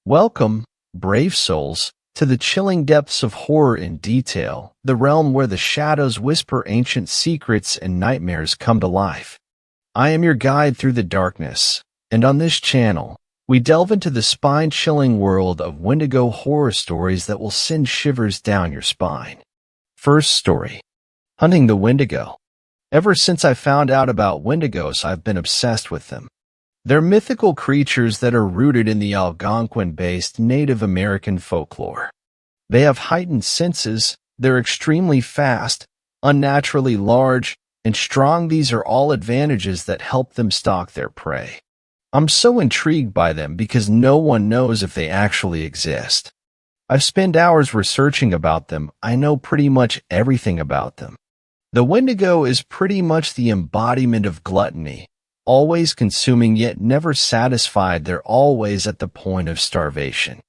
Welcome, brave souls, to the chilling depths of horror in detail, the realm where the shadows whisper ancient secrets and nightmares come to life. I am your guide through the darkness, and on this channel, we delve into the spine-chilling world of Wendigo horror stories that will send shivers down your spine. First story. Hunting the Wendigo. Ever since I found out about Wendigos, I've been obsessed with them. They're mythical creatures that are rooted in the Algonquin-based Native American folklore. They have heightened senses, they're extremely fast, unnaturally large, and strong. These are all advantages that help them stalk their prey. I'm so intrigued by them because no one knows if they actually exist. I've spent hours researching about them. I know pretty much everything about them. The Wendigo is pretty much the embodiment of gluttony. Always consuming yet never satisfied, they're always at the point of starvation.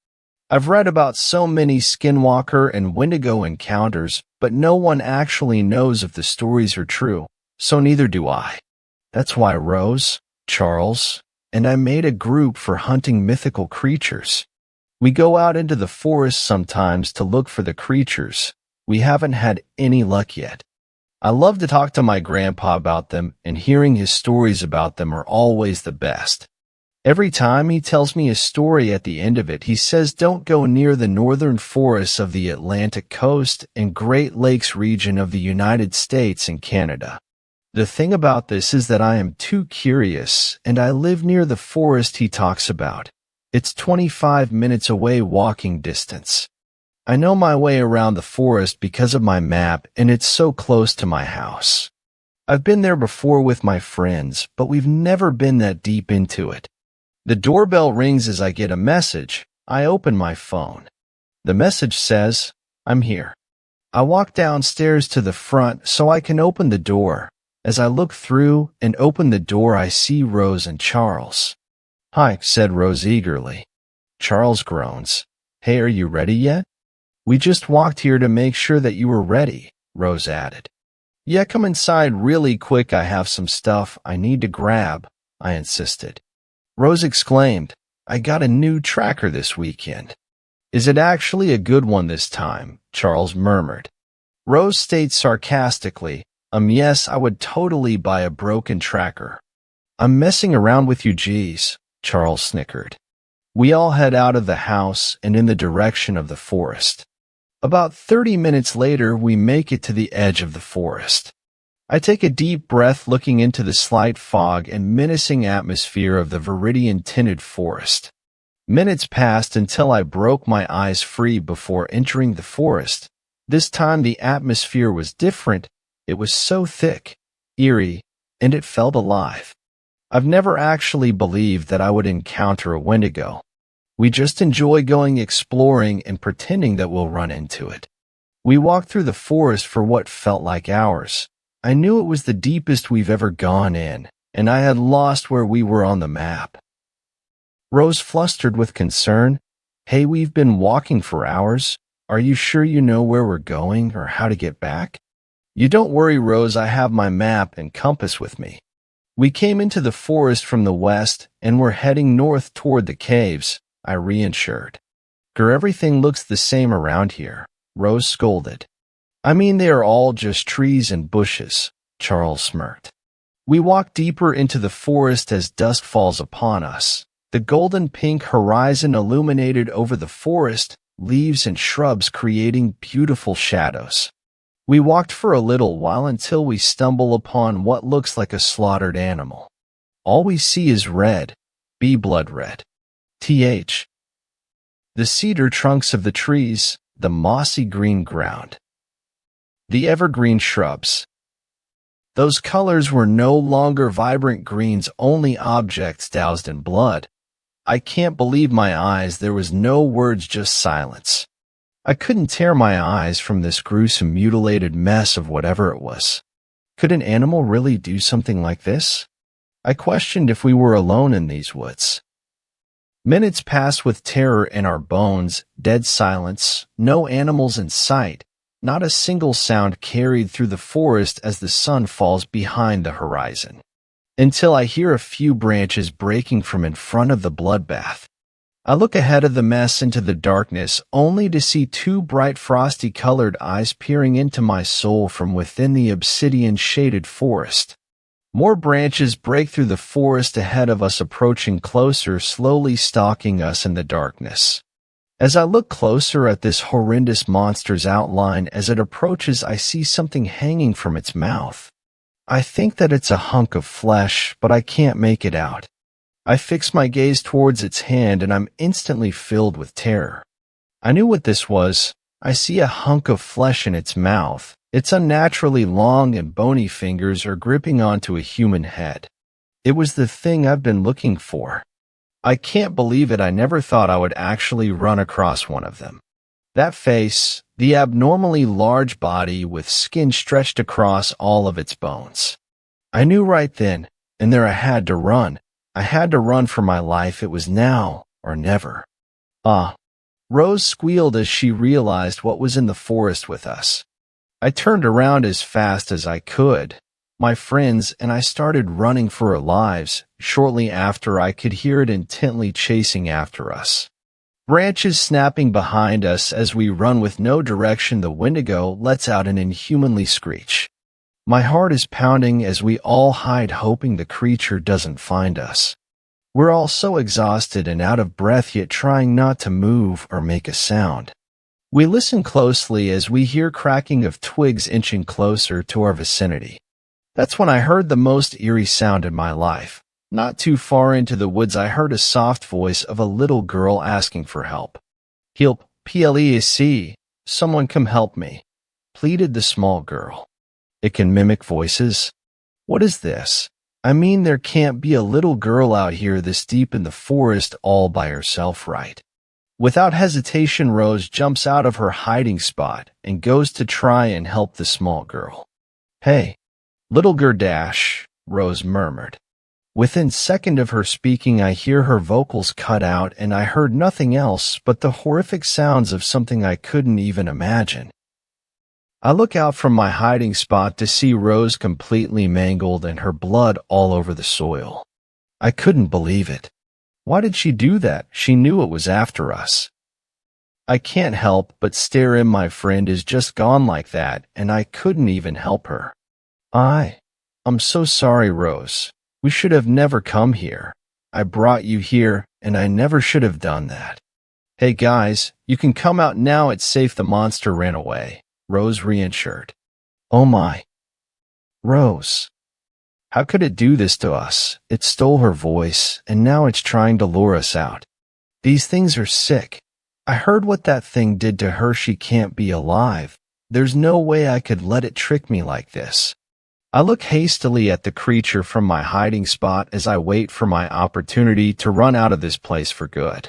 I've read about so many skinwalker and Wendigo encounters, but no one actually knows if the stories are true, so neither do I. That's why Rose, Charles, and I made a group for hunting mythical creatures. We go out into the forest sometimes to look for the creatures. We haven't had any luck yet. I love to talk to my grandpa about them, and hearing his stories about them are always the best. Every time he tells me a story, at the end of it, he says don't go near the northern forests of the Atlantic coast and Great Lakes region of the United States and Canada. The thing about this is that I am too curious, and I live near the forest he talks about. It's 25 minutes away walking distance. I know my way around the forest because of my map, and it's so close to my house. I've been there before with my friends, but we've never been that deep into it. The doorbell rings as I get a message. I open my phone. The message says, "I'm here." I walk downstairs to the front so I can open the door. As I look through and open the door, I see Rose and Charles. "Hi," said Rose eagerly. Charles groans. "Hey, are you ready yet?" "We just walked here to make sure that you were ready," Rose added. "Yeah, come inside really quick. I have some stuff I need to grab," I insisted. Rose exclaimed, "I got a new tracker this weekend." "Is it actually a good one this time?" Charles murmured. Rose states sarcastically, Yes, I would totally buy a broken tracker." "I'm messing around with you, geez," Charles snickered. We all head out of the house and in the direction of the forest. About 30 minutes later, we make it to the edge of the forest. I take a deep breath, looking into the slight fog and menacing atmosphere of the viridian-tinted forest. Minutes passed until I broke my eyes free before entering the forest. This time the atmosphere was different. It was so thick, eerie, and it felt alive. I've never actually believed that I would encounter a Wendigo. We just enjoy going exploring and pretending that we'll run into it. We walked through the forest for what felt like hours. I knew it was the deepest we've ever gone in, and I had lost where we were on the map. Rose flustered with concern. "Hey, we've been walking for hours. Are you sure you know where we're going or how to get back?" "You don't worry, Rose, I have my map and compass with me." We came into the forest from the west and were heading north toward the caves, I reassured. "Everything looks the same around here," Rose scolded. "I mean, they are all just trees and bushes," Charles smirked. We walk deeper into the forest as dusk falls upon us. The golden pink horizon illuminated over the forest, leaves and shrubs creating beautiful shadows. We walked for a little while until we stumble upon what looks like a slaughtered animal. All we see is red, blood red. The cedar trunks of the trees, the mossy green ground, the evergreen shrubs. Those colors were no longer vibrant greens, only objects doused in blood. I can't believe my eyes. There was no words, just silence. I couldn't tear my eyes from this gruesome, mutilated mess of whatever it was. Could an animal really do something like this? I questioned if we were alone in these woods. Minutes passed with terror in our bones, dead silence, no animals in sight, not a single sound carried through the forest as the sun falls behind the horizon. Until I hear a few branches breaking from in front of the bloodbath. I look ahead of the mess into the darkness, only to see two bright frosty-colored eyes peering into my soul from within the obsidian-shaded forest. More branches break through the forest ahead of us, approaching closer, slowly stalking us in the darkness. As I look closer at this horrendous monster's outline as it approaches, I see something hanging from its mouth. I think that it's a hunk of flesh, but I can't make it out. I fix my gaze towards its hand and I'm instantly filled with terror. I knew what this was. I see a hunk of flesh in its mouth. Its unnaturally long and bony fingers are gripping onto a human head. It was the thing I've been looking for. I can't believe it. I never thought I would actually run across one of them. That face, the abnormally large body with skin stretched across all of its bones. I knew right then and there I had to run. I had to run for my life. It was now or never. Rose squealed as she realized what was in the forest with us. I turned around as fast as I could, my friends, and I started running for our lives. Shortly after, I could hear it intently chasing after us. Branches snapping behind us as we run with no direction. The Wendigo lets out an inhumanly screech. My heart is pounding as we all hide, hoping the creature doesn't find us. We're all so exhausted and out of breath, yet trying not to move or make a sound. We listen closely as we hear cracking of twigs inching closer to our vicinity. That's when I heard the most eerie sound in my life. Not too far into the woods, I heard a soft voice of a little girl asking for help. "Help, please, someone come help me," pleaded the small girl. It can mimic voices? What is this? I mean, there can't be a little girl out here this deep in the forest all by herself, right? Without hesitation, Rose jumps out of her hiding spot and goes to try and help the small girl. "Hey, little Gerdash," Rose murmured. Within second of her speaking, I hear her vocals cut out and I heard nothing else but the horrific sounds of something I couldn't even imagine. I look out from my hiding spot to see Rose completely mangled and her blood all over the soil. I couldn't believe it. Why did she do that? She knew it was after us. I can't help but stare in. My friend is just gone like that, and I couldn't even help her. I'm so sorry, Rose. We should have never come here. I brought you here, and I never should have done that. Hey guys, you can come out now. It's safe. The monster ran away, Rose reassured. Oh my. Rose. How could it do this to us? It stole her voice, and now it's trying to lure us out. These things are sick. I heard what that thing did to her. She can't be alive. There's no way I could let it trick me like this. I look hastily at the creature from my hiding spot as I wait for my opportunity to run out of this place for good.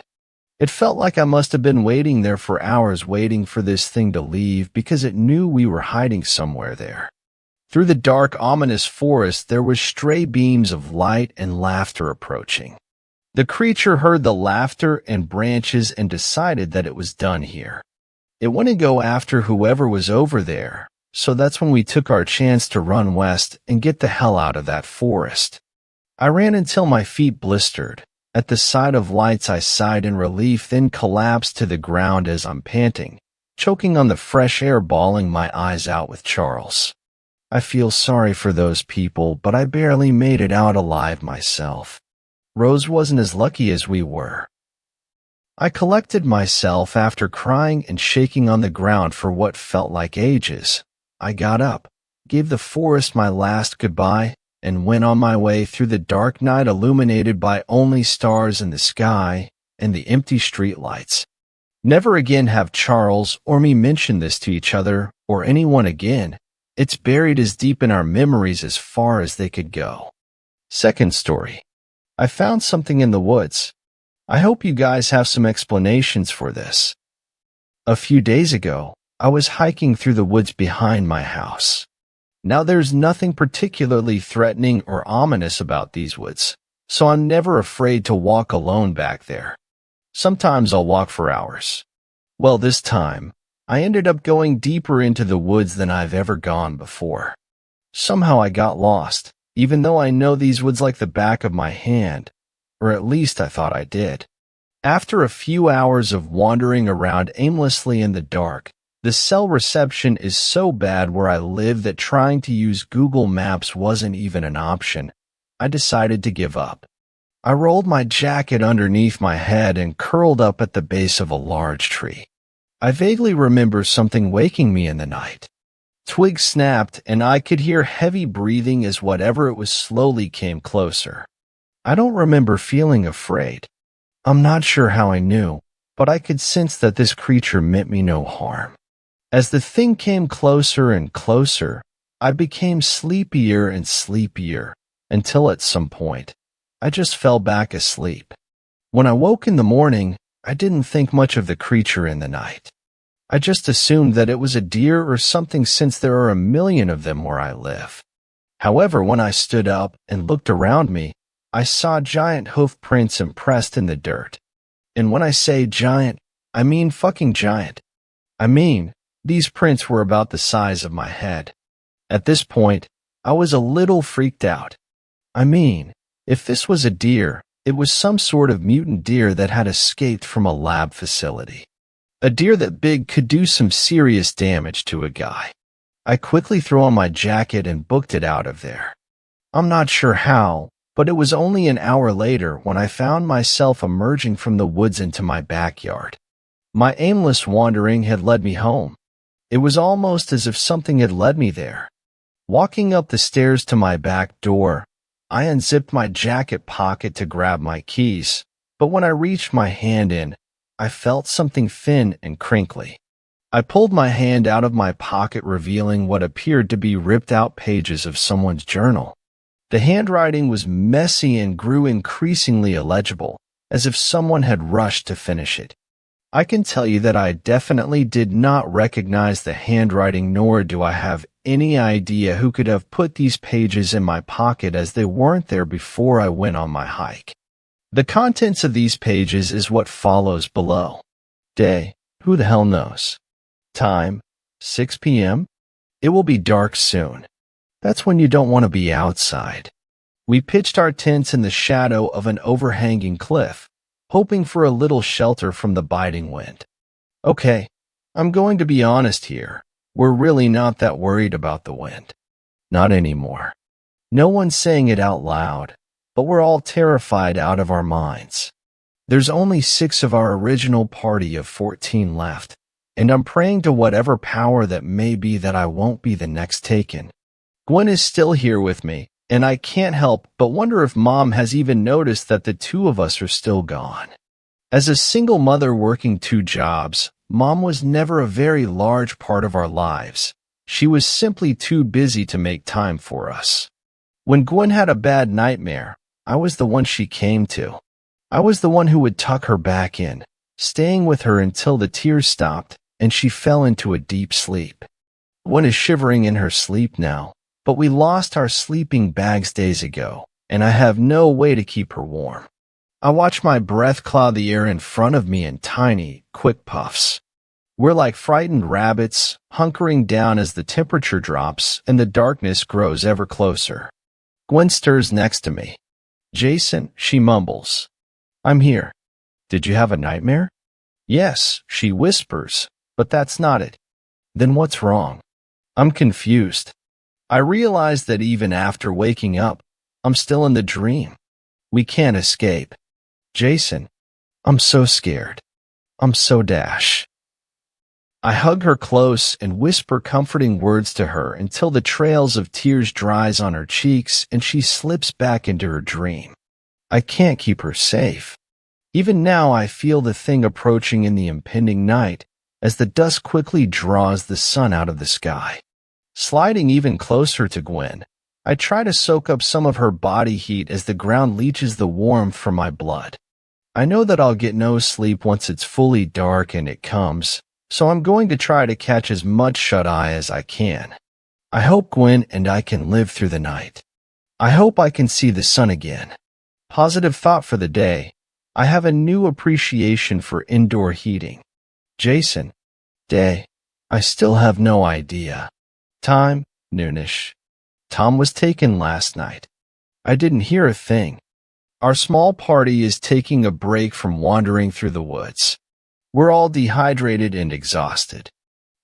It felt like I must have been waiting there for hours, waiting for this thing to leave because it knew we were hiding somewhere there. Through the dark, ominous forest, there were stray beams of light and laughter approaching. The creature heard the laughter and branches and decided that it was done here. It went to go after whoever was over there, so that's when we took our chance to run west and get the hell out of that forest. I ran until my feet blistered. At the sight of lights, I sighed in relief, then collapsed to the ground as I'm panting, choking on the fresh air, bawling my eyes out with Charles. I feel sorry for those people, but I barely made it out alive myself. Rose wasn't as lucky as we were. I collected myself after crying and shaking on the ground for what felt like ages. I got up, gave the forest my last goodbye, and went on my way through the dark night, illuminated by only stars in the sky and the empty streetlights. Never again have Charles or me mention this to each other or anyone again. It's buried as deep in our memories as far as they could go. Second story. I found something in the woods. I hope you guys have some explanations for this. A few days ago, I was hiking through the woods behind my house. Now there's nothing particularly threatening or ominous about these woods, so I'm never afraid to walk alone back there. Sometimes I'll walk for hours. Well, this time, I ended up going deeper into the woods than I've ever gone before. Somehow I got lost, even though I know these woods like the back of my hand, or at least I thought I did. After a few hours of wandering around aimlessly in the dark, the cell reception is so bad where I live that trying to use Google Maps wasn't even an option. I decided to give up. I rolled my jacket underneath my head and curled up at the base of a large tree. I vaguely remember something waking me in the night. Twigs snapped, and I could hear heavy breathing as whatever it was slowly came closer. I don't remember feeling afraid. I'm not sure how I knew, but I could sense that this creature meant me no harm. As the thing came closer and closer, I became sleepier and sleepier, until at some point, I just fell back asleep. When I woke in the morning, I didn't think much of the creature in the night. I just assumed that it was a deer or something since there are a million of them where I live. However, when I stood up and looked around me, I saw giant hoof prints impressed in the dirt. And when I say giant, I mean fucking giant. I mean, these prints were about the size of my head. At this point, I was a little freaked out. I mean, if this was a deer, it was some sort of mutant deer that had escaped from a lab facility. A deer that big could do some serious damage to a guy. I quickly threw on my jacket and booked it out of there. I'm not sure how, but it was only an hour later when I found myself emerging from the woods into my backyard. My aimless wandering had led me home. It was almost as if something had led me there. Walking up the stairs to my back door, I unzipped my jacket pocket to grab my keys, but when I reached my hand in, I felt something thin and crinkly. I pulled my hand out of my pocket, revealing what appeared to be ripped-out pages of someone's journal. The handwriting was messy and grew increasingly illegible, as if someone had rushed to finish it. I can tell you that I definitely did not recognize the handwriting, nor do I have any idea who could have put these pages in my pocket, as they weren't there before I went on my hike. The contents of these pages is what follows below. Day, who the hell knows? Time, 6 p.m. It will be dark soon. That's when you don't want to be outside. We pitched our tents in the shadow of an overhanging cliff, hoping for a little shelter from the biting wind. Okay, I'm going to be honest here. We're really not that worried about the wind. Not anymore. No one's saying it out loud, but we're all terrified out of our minds. There's only 6 of our original party of 14 left, and I'm praying to whatever power that may be that I won't be the next taken. Gwen is still here with me, and I can't help but wonder if Mom has even noticed that the 2 of us are still gone. As a single mother working 2 jobs, Mom was never a very large part of our lives. She was simply too busy to make time for us. When Gwen had a bad nightmare, I was the one she came to. I was the one who would tuck her back in, staying with her until the tears stopped and she fell into a deep sleep. Gwen is shivering in her sleep now, but we lost our sleeping bags days ago, and I have no way to keep her warm. I watch my breath cloud the air in front of me in tiny, quick puffs. We're like frightened rabbits, hunkering down as the temperature drops and the darkness grows ever closer. Gwen stirs next to me. Jason, she mumbles. I'm here. Did you have a nightmare? Yes, she whispers, but that's not it. Then what's wrong? I'm confused. I realize that even after waking up, I'm still in the dream. We can't escape. Jason, I'm so scared. I'm so dash. I hug her close and whisper comforting words to her until the trails of tears dries on her cheeks and she slips back into her dream. I can't keep her safe. Even now I feel the thing approaching in the impending night as the dusk quickly draws the sun out of the sky. Sliding even closer to Gwen, I try to soak up some of her body heat as the ground leaches the warmth from my blood. I know that I'll get no sleep once it's fully dark and it comes, so I'm going to try to catch as much shut-eye as I can. I hope Gwen and I can live through the night. I hope I can see the sun again. Positive thought for the day. I have a new appreciation for indoor heating. Jason. Day. I still have no idea. Time. Noonish. Tom was taken last night. I didn't hear a thing. Our small party is taking a break from wandering through the woods. We're all dehydrated and exhausted.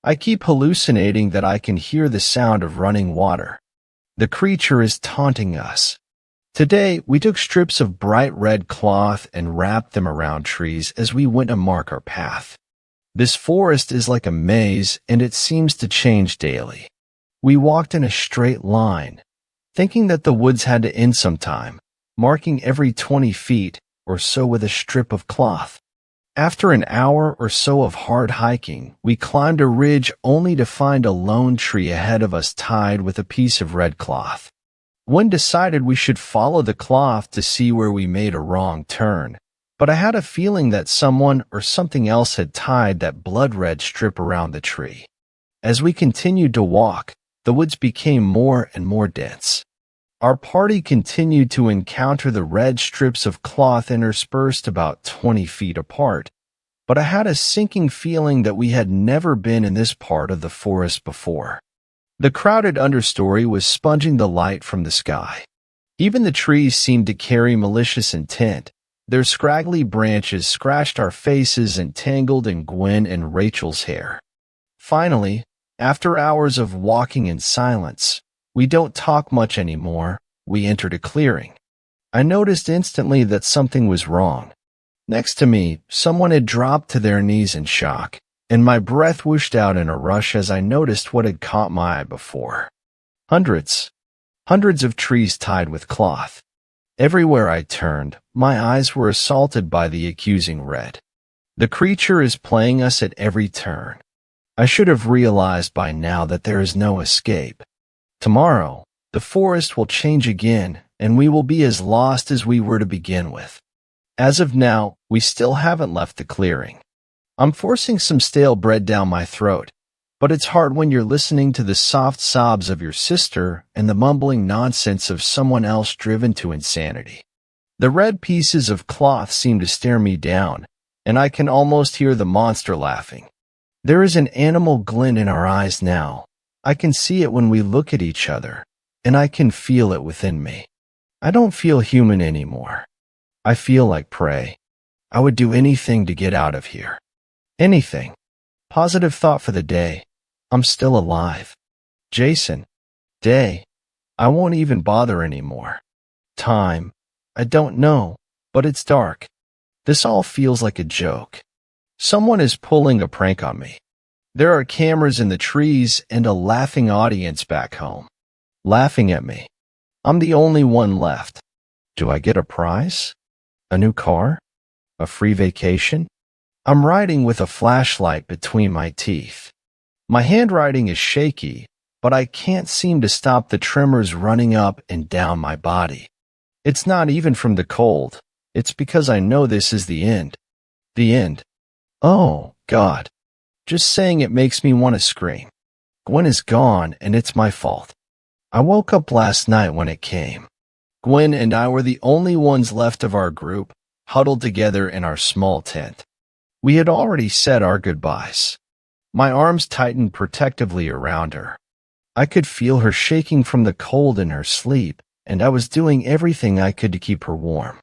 I keep hallucinating that I can hear the sound of running water. The creature is taunting us. Today, we took strips of bright red cloth and wrapped them around trees as we went to mark our path. This forest is like a maze, and it seems to change daily. We walked in a straight line, thinking that the woods had to end sometime, marking every 20 feet or so with a strip of cloth. After an hour or so of hard hiking, we climbed a ridge only to find a lone tree ahead of us tied with a piece of red cloth. One decided we should follow the cloth to see where we made a wrong turn, but I had a feeling that someone or something else had tied that blood-red strip around the tree. As we continued to walk, the woods became more and more dense. Our party continued to encounter the red strips of cloth interspersed about 20 feet apart, but I had a sinking feeling that we had never been in this part of the forest before. The crowded understory was sponging the light from the sky. Even the trees seemed to carry malicious intent. Their scraggly branches scratched our faces and tangled in Gwen and Rachel's hair. Finally, after hours of walking in silence, we don't talk much anymore, we entered a clearing. I noticed instantly that something was wrong. Next to me, someone had dropped to their knees in shock, and my breath whooshed out in a rush as I noticed what had caught my eye before. Hundreds of trees tied with cloth. Everywhere I turned, my eyes were assaulted by the accusing red. The creature is playing us at every turn. I should have realized by now that there is no escape. Tomorrow, the forest will change again, and we will be as lost as we were to begin with. As of now, we still haven't left the clearing. I'm forcing some stale bread down my throat, but it's hard when you're listening to the soft sobs of your sister and the mumbling nonsense of someone else driven to insanity. The red pieces of cloth seem to stare me down, and I can almost hear the monster laughing. There is an animal glint in our eyes now. I can see it when we look at each other, and I can feel it within me. I don't feel human anymore. I feel like prey. I would do anything to get out of here. Anything. Positive thought for the day. I'm still alive. Jason. Day. I won't even bother anymore. Time. I don't know, but it's dark. This all feels like a joke. Someone is pulling a prank on me. There are cameras in the trees and a laughing audience back home. Laughing at me. I'm the only one left. Do I get a prize? A new car? A free vacation? I'm riding with a flashlight between my teeth. My handwriting is shaky, but I can't seem to stop the tremors running up and down my body. It's not even from the cold. It's because I know this is the end. The end. Oh, God. Just saying it makes me want to scream. Gwen is gone, and it's my fault. I woke up last night when it came. Gwen and I were the only ones left of our group, huddled together in our small tent. We had already said our goodbyes. My arms tightened protectively around her. I could feel her shaking from the cold in her sleep, and I was doing everything I could to keep her warm.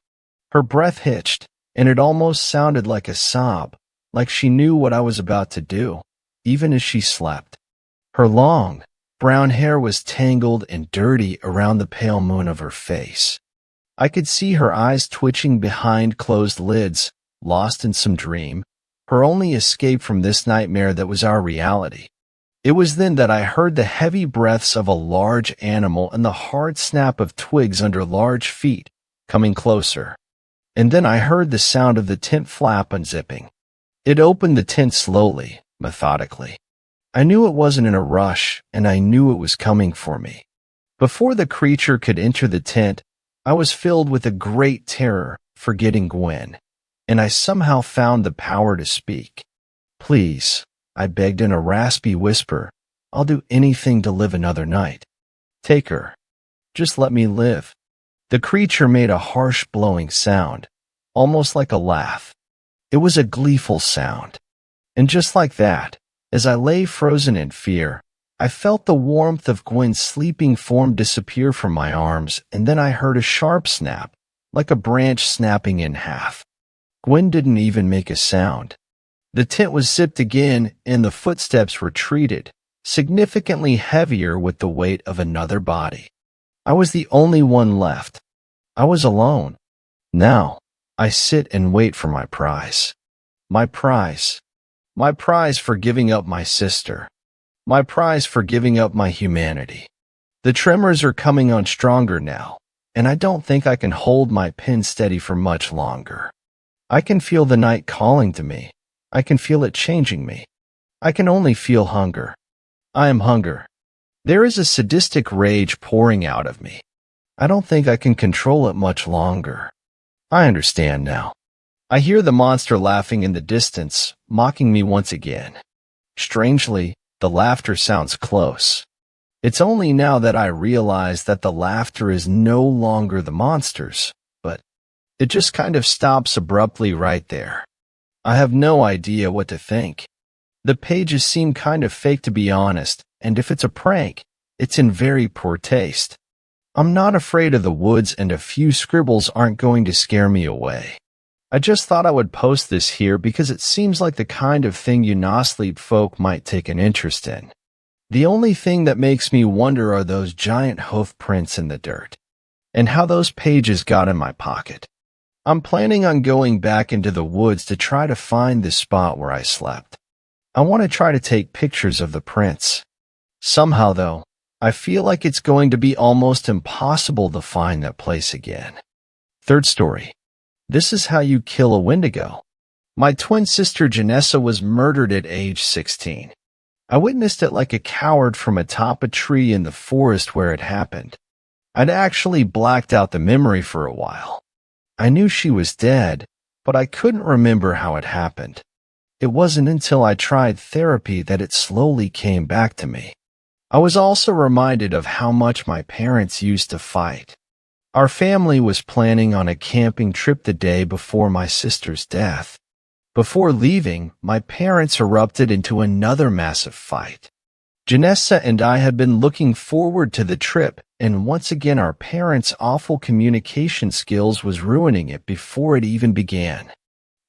Her breath hitched, and it almost sounded like a sob, like she knew what I was about to do, even as she slept. Her long, brown hair was tangled and dirty around the pale moon of her face. I could see her eyes twitching behind closed lids, lost in some dream, her only escape from this nightmare that was our reality. It was then that I heard the heavy breaths of a large animal and the hard snap of twigs under large feet, coming closer. And then I heard the sound of the tent flap unzipping. It opened the tent slowly, methodically. I knew it wasn't in a rush, and I knew it was coming for me. Before the creature could enter the tent, I was filled with a great terror, forgetting Gwen, and I somehow found the power to speak. Please, I begged in a raspy whisper, I'll do anything to live another night. Take her. Just let me live. The creature made a harsh blowing sound, almost like a laugh. It was a gleeful sound. And just like that, as I lay frozen in fear, I felt the warmth of Gwen's sleeping form disappear from my arms, and then I heard a sharp snap, like a branch snapping in half. Gwen didn't even make a sound. The tent was zipped again, and the footsteps retreated, significantly heavier with the weight of another body. I was the only one left. I was alone. Now, I sit and wait for my prize. My prize. My prize for giving up my sister. My prize for giving up my humanity. The tremors are coming on stronger now, and I don't think I can hold my pen steady for much longer. I can feel the night calling to me. I can feel it changing me. I can only feel hunger. I am hunger. There is a sadistic rage pouring out of me. I don't think I can control it much longer. I understand now. I hear the monster laughing in the distance, mocking me once again. Strangely, the laughter sounds close. It's only now that I realize that the laughter is no longer the monster's, but it just kind of stops abruptly right there. I have no idea what to think. The pages seem kind of fake, to be honest, and if it's a prank, it's in very poor taste. I'm not afraid of the woods, and a few scribbles aren't going to scare me away. I just thought I would post this here because it seems like the kind of thing you no-sleep folk might take an interest in. The only thing that makes me wonder are those giant hoof prints in the dirt, and how those pages got in my pocket. I'm planning on going back into the woods to try to find the spot where I slept. I want to try to take pictures of the prints. Somehow, though, I feel like it's going to be almost impossible to find that place again. Third story. This is how you kill a Wendigo. My twin sister Janessa was murdered at age 16. I witnessed it like a coward from atop a tree in the forest where it happened. I'd actually blacked out the memory for a while. I knew she was dead, but I couldn't remember how it happened. It wasn't until I tried therapy that it slowly came back to me. I was also reminded of how much my parents used to fight. Our family was planning on a camping trip the day before my sister's death. Before leaving, my parents erupted into another massive fight. Janessa and I had been looking forward to the trip, and once again our parents' awful communication skills was ruining it before it even began.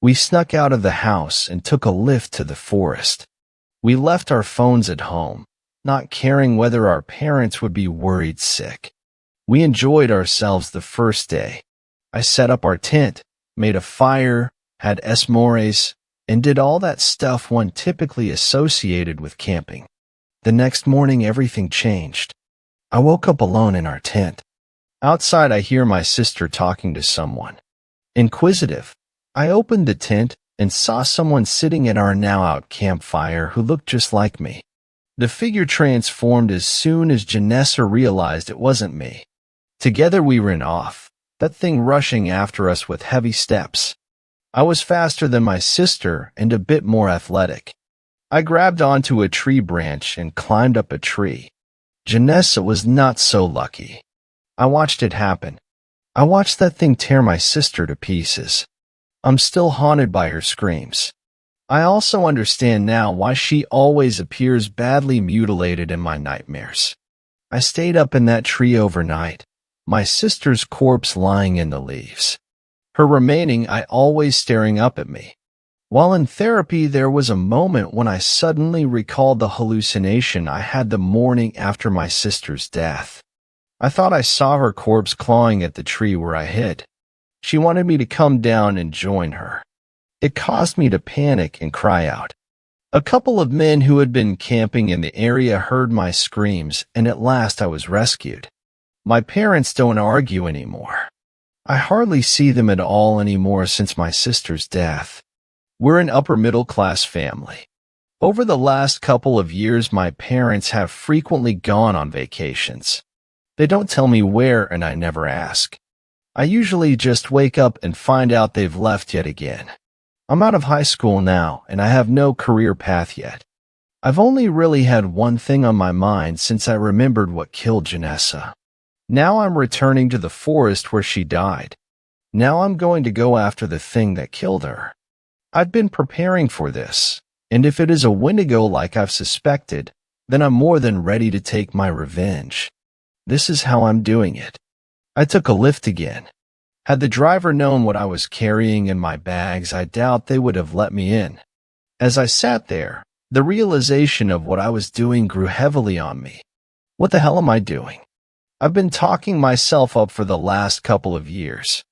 We snuck out of the house and took a lift to the forest. We left our phones at home, not caring whether our parents would be worried sick. We enjoyed ourselves the first day. I set up our tent, made a fire, had s'mores, and did all that stuff one typically associated with camping. The next morning everything changed. I woke up alone in our tent. Outside I hear my sister talking to someone. Inquisitive, I opened the tent and saw someone sitting at our now-out campfire who looked just like me. The figure transformed as soon as Janessa realized it wasn't me. Together we ran off, that thing rushing after us with heavy steps. I was faster than my sister and a bit more athletic. I grabbed onto a tree branch and climbed up a tree. Janessa was not so lucky. I watched it happen. I watched that thing tear my sister to pieces. I'm still haunted by her screams. I also understand now why she always appears badly mutilated in my nightmares. I stayed up in that tree overnight, my sister's corpse lying in the leaves. Her remaining eye always staring up at me. While in therapy, there was a moment when I suddenly recalled the hallucination I had the morning after my sister's death. I thought I saw her corpse clawing at the tree where I hid. She wanted me to come down and join her. It caused me to panic and cry out. A couple of men who had been camping in the area heard my screams, and at last I was rescued. My parents don't argue anymore. I hardly see them at all anymore since my sister's death. We're an upper-middle-class family. Over the last couple of years, my parents have frequently gone on vacations. They don't tell me where, and I never ask. I usually just wake up and find out they've left yet again. I'm out of high school now, and I have no career path yet. I've only really had one thing on my mind since I remembered what killed Janessa. Now I'm returning to the forest where she died. Now I'm going to go after the thing that killed her. I've been preparing for this, and if it is a Wendigo like I've suspected, then I'm more than ready to take my revenge. This is how I'm doing it. I took a lift again. Had the driver known what I was carrying in my bags, I doubt they would have let me in. As I sat there, the realization of what I was doing grew heavily on me. What the hell am I doing? I've been talking myself up for the last couple of years.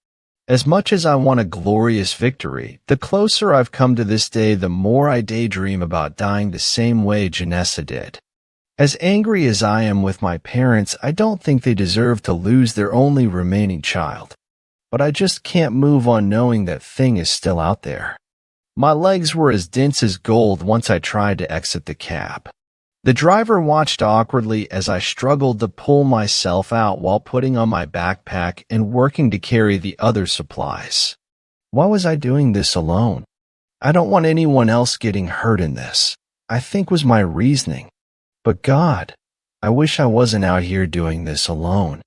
As much as I want a glorious victory, the closer I've come to this day, the more I daydream about dying the same way Janessa did. As angry as I am with my parents, I don't think they deserve to lose their only remaining child. But I just can't move on knowing that thing is still out there. My legs were as dense as gold once I tried to exit the cab. The driver watched awkwardly as I struggled to pull myself out while putting on my backpack and working to carry the other supplies. Why was I doing this alone? I don't want anyone else getting hurt in this, I think was my reasoning. But God, I wish I wasn't out here doing this alone.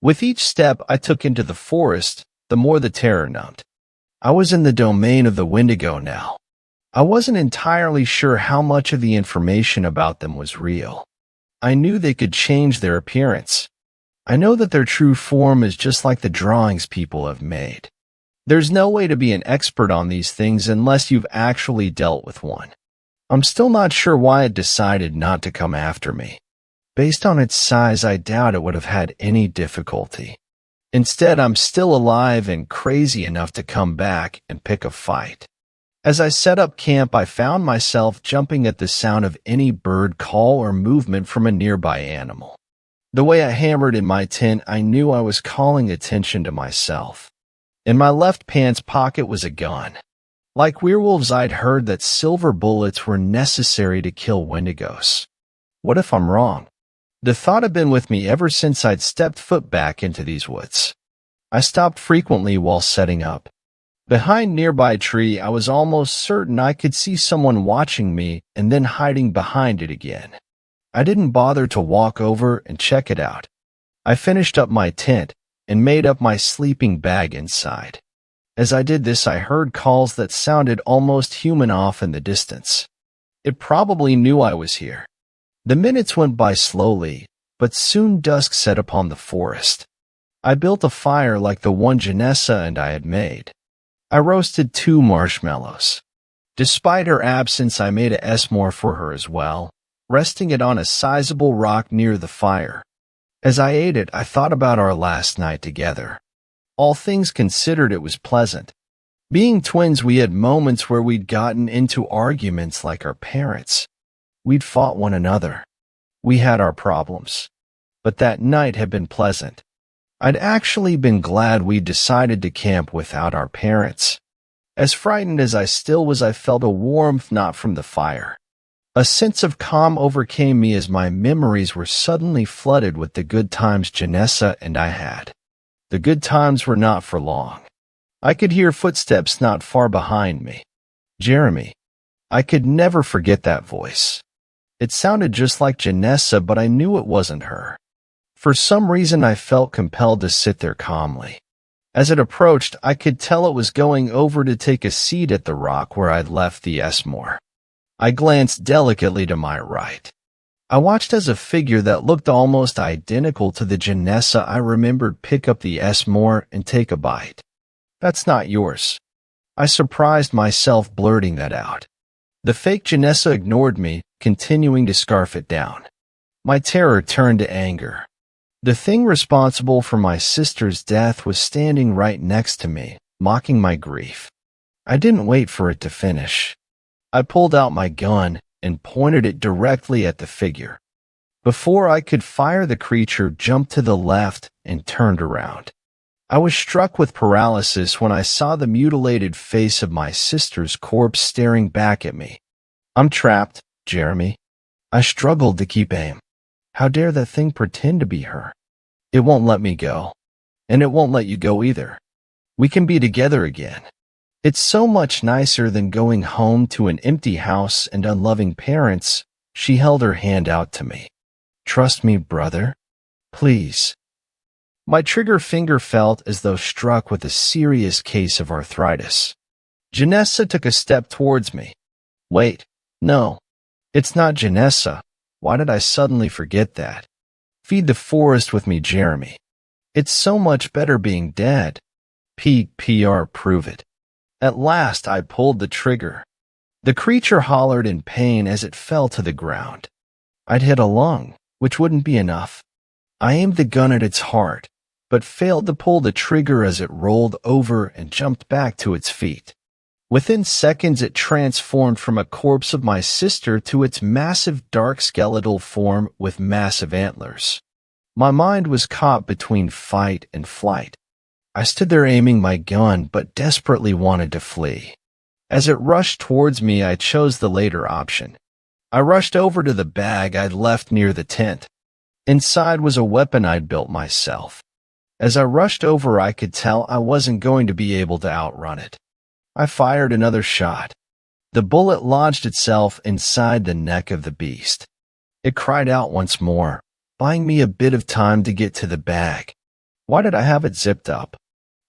With each step I took into the forest, the more the terror numbed. I was in the domain of the Wendigo now. I wasn't entirely sure how much of the information about them was real. I knew they could change their appearance. I know that their true form is just like the drawings people have made. There's no way to be an expert on these things unless you've actually dealt with one. I'm still not sure why it decided not to come after me. Based on its size, I doubt it would have had any difficulty. Instead, I'm still alive and crazy enough to come back and pick a fight. As I set up camp, I found myself jumping at the sound of any bird call or movement from a nearby animal. The way I hammered in my tent, I knew I was calling attention to myself. In my left pants pocket was a gun. Like werewolves, I'd heard that silver bullets were necessary to kill Wendigos. What if I'm wrong? The thought had been with me ever since I'd stepped foot back into these woods. I stopped frequently while setting up. Behind a nearby tree, I was almost certain I could see someone watching me and then hiding behind it again. I didn't bother to walk over and check it out. I finished up my tent and made up my sleeping bag inside. As I did this, I heard calls that sounded almost human off in the distance. It probably knew I was here. The minutes went by slowly, but soon dusk set upon the forest. I built a fire like the one Janessa and I had made. I roasted 2 marshmallows. Despite her absence, I made a s'more for her as well, resting it on a sizable rock near the fire. As I ate it, I thought about our last night together. All things considered, it was pleasant. Being twins, we had moments where we'd gotten into arguments like our parents. We'd fought one another. We had our problems. But that night had been pleasant. I'd actually been glad we'd decided to camp without our parents. As frightened as I still was, I felt a warmth not from the fire. A sense of calm overcame me as my memories were suddenly flooded with the good times Janessa and I had. The good times were not for long. I could hear footsteps not far behind me. Jeremy. I could never forget that voice. It sounded just like Janessa, but I knew it wasn't her. For some reason, I felt compelled to sit there calmly. As it approached, I could tell it was going over to take a seat at the rock where I'd left the s'more. I glanced delicately to my right. I watched as a figure that looked almost identical to the Janessa I remembered pick up the s'more and take a bite. That's not yours. I surprised myself blurting that out. The fake Janessa ignored me, continuing to scarf it down. My terror turned to anger. The thing responsible for my sister's death was standing right next to me, mocking my grief. I didn't wait for it to finish. I pulled out my gun and pointed it directly at the figure. Before I could fire, the creature jumped to the left and turned around. I was struck with paralysis when I saw the mutilated face of my sister's corpse staring back at me. I'm trapped, Jeremy. I struggled to keep aim. How dare that thing pretend to be her? It won't let me go. And it won't let you go either. We can be together again. It's so much nicer than going home to an empty house and unloving parents. She held her hand out to me. Trust me, brother. Please. My trigger finger felt as though struck with a serious case of arthritis. Janessa took a step towards me. Wait, no. It's not Janessa. Why did I suddenly forget that? Feed the forest with me, Jeremy. It's so much better being dead. Peak PR prove it. At last I pulled the trigger. The creature hollered in pain as it fell to the ground. I'd hit a lung, which wouldn't be enough. I aimed the gun at its heart, but failed to pull the trigger as it rolled over and jumped back to its feet. Within seconds, it transformed from a corpse of my sister to its massive dark skeletal form with massive antlers. My mind was caught between fight and flight. I stood there aiming my gun, but desperately wanted to flee. As it rushed towards me, I chose the later option. I rushed over to the bag I'd left near the tent. Inside was a weapon I'd built myself. As I rushed over, I could tell I wasn't going to be able to outrun it. I fired another shot. The bullet lodged itself inside the neck of the beast. It cried out once more, buying me a bit of time to get to the bag. Why did I have it zipped up?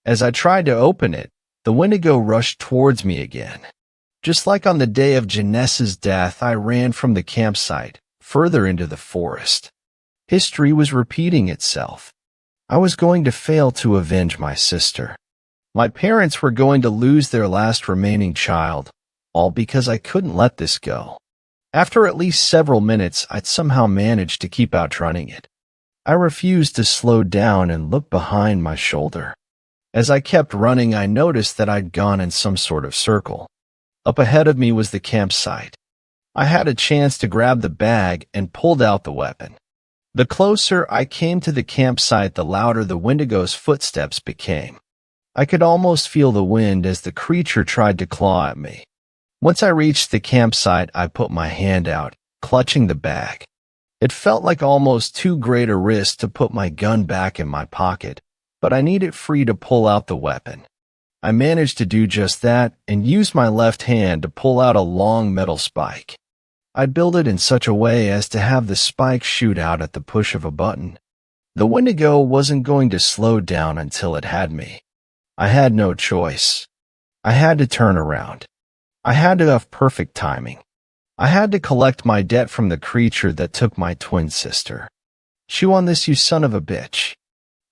As I tried to open it, the Wendigo rushed towards me again. Just like on the day of Janessa's death, I ran from the campsite, further into the forest. History was repeating itself. I was going to fail to avenge my sister. My parents were going to lose their last remaining child, all because I couldn't let this go. After at least several minutes, I'd somehow managed to keep outrunning it. I refused to slow down and look behind my shoulder. As I kept running, I noticed that I'd gone in some sort of circle. Up ahead of me was the campsite. I had a chance to grab the bag and pulled out the weapon. The closer I came to the campsite, the louder the Wendigo's footsteps became. I could almost feel the wind as the creature tried to claw at me. Once I reached the campsite, I put my hand out, clutching the bag. It felt like almost too great a risk to put my gun back in my pocket, but I needed free to pull out the weapon. I managed to do just that and used my left hand to pull out a long metal spike. I'd built it in such a way as to have the spike shoot out at the push of a button. The Wendigo wasn't going to slow down until it had me. I had no choice. I had to turn around. I had to have perfect timing. I had to collect my debt from the creature that took my twin sister. Chew on this, you son of a bitch.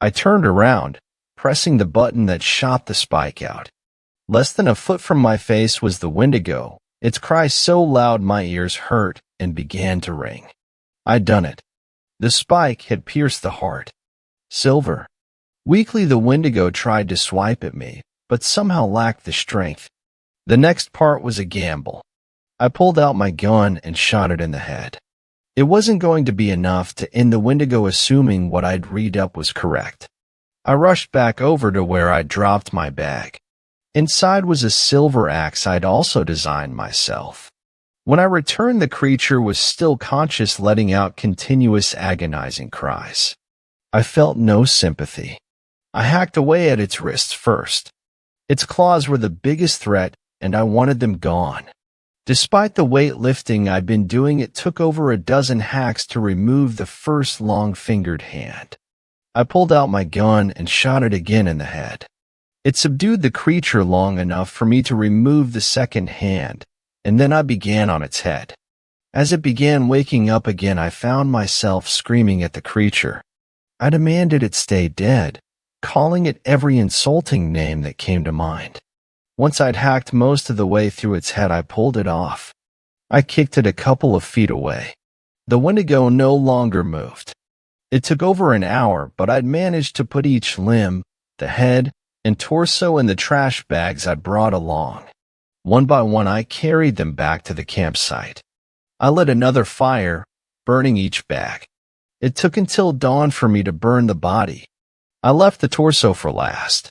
I turned around, pressing the button that shot the spike out. Less than a foot from my face was the Wendigo, its cry so loud my ears hurt and began to ring. I'd done it. The spike had pierced the heart. Silver. Weakly, the Wendigo tried to swipe at me, but somehow lacked the strength. The next part was a gamble. I pulled out my gun and shot it in the head. It wasn't going to be enough to end the Wendigo assuming what I'd read up was correct. I rushed back over to where I'd dropped my bag. Inside was a silver axe I'd also designed myself. When I returned, the creature was still conscious, letting out continuous agonizing cries. I felt no sympathy. I hacked away at its wrists first. Its claws were the biggest threat, and I wanted them gone. Despite the weightlifting I'd been doing, it took over a dozen hacks to remove the first long-fingered hand. I pulled out my gun and shot it again in the head. It subdued the creature long enough for me to remove the second hand, and then I began on its head. As it began waking up again, I found myself screaming at the creature. I demanded it stay dead, calling it every insulting name that came to mind. Once I'd hacked most of the way through its head, I pulled it off. I kicked it a couple of feet away. The Wendigo no longer moved. It took over an hour, but I'd managed to put each limb, the head, and torso in the trash bags I'd brought along. One by one, I carried them back to the campsite. I lit another fire, burning each bag. It took until dawn for me to burn the body. I left the torso for last.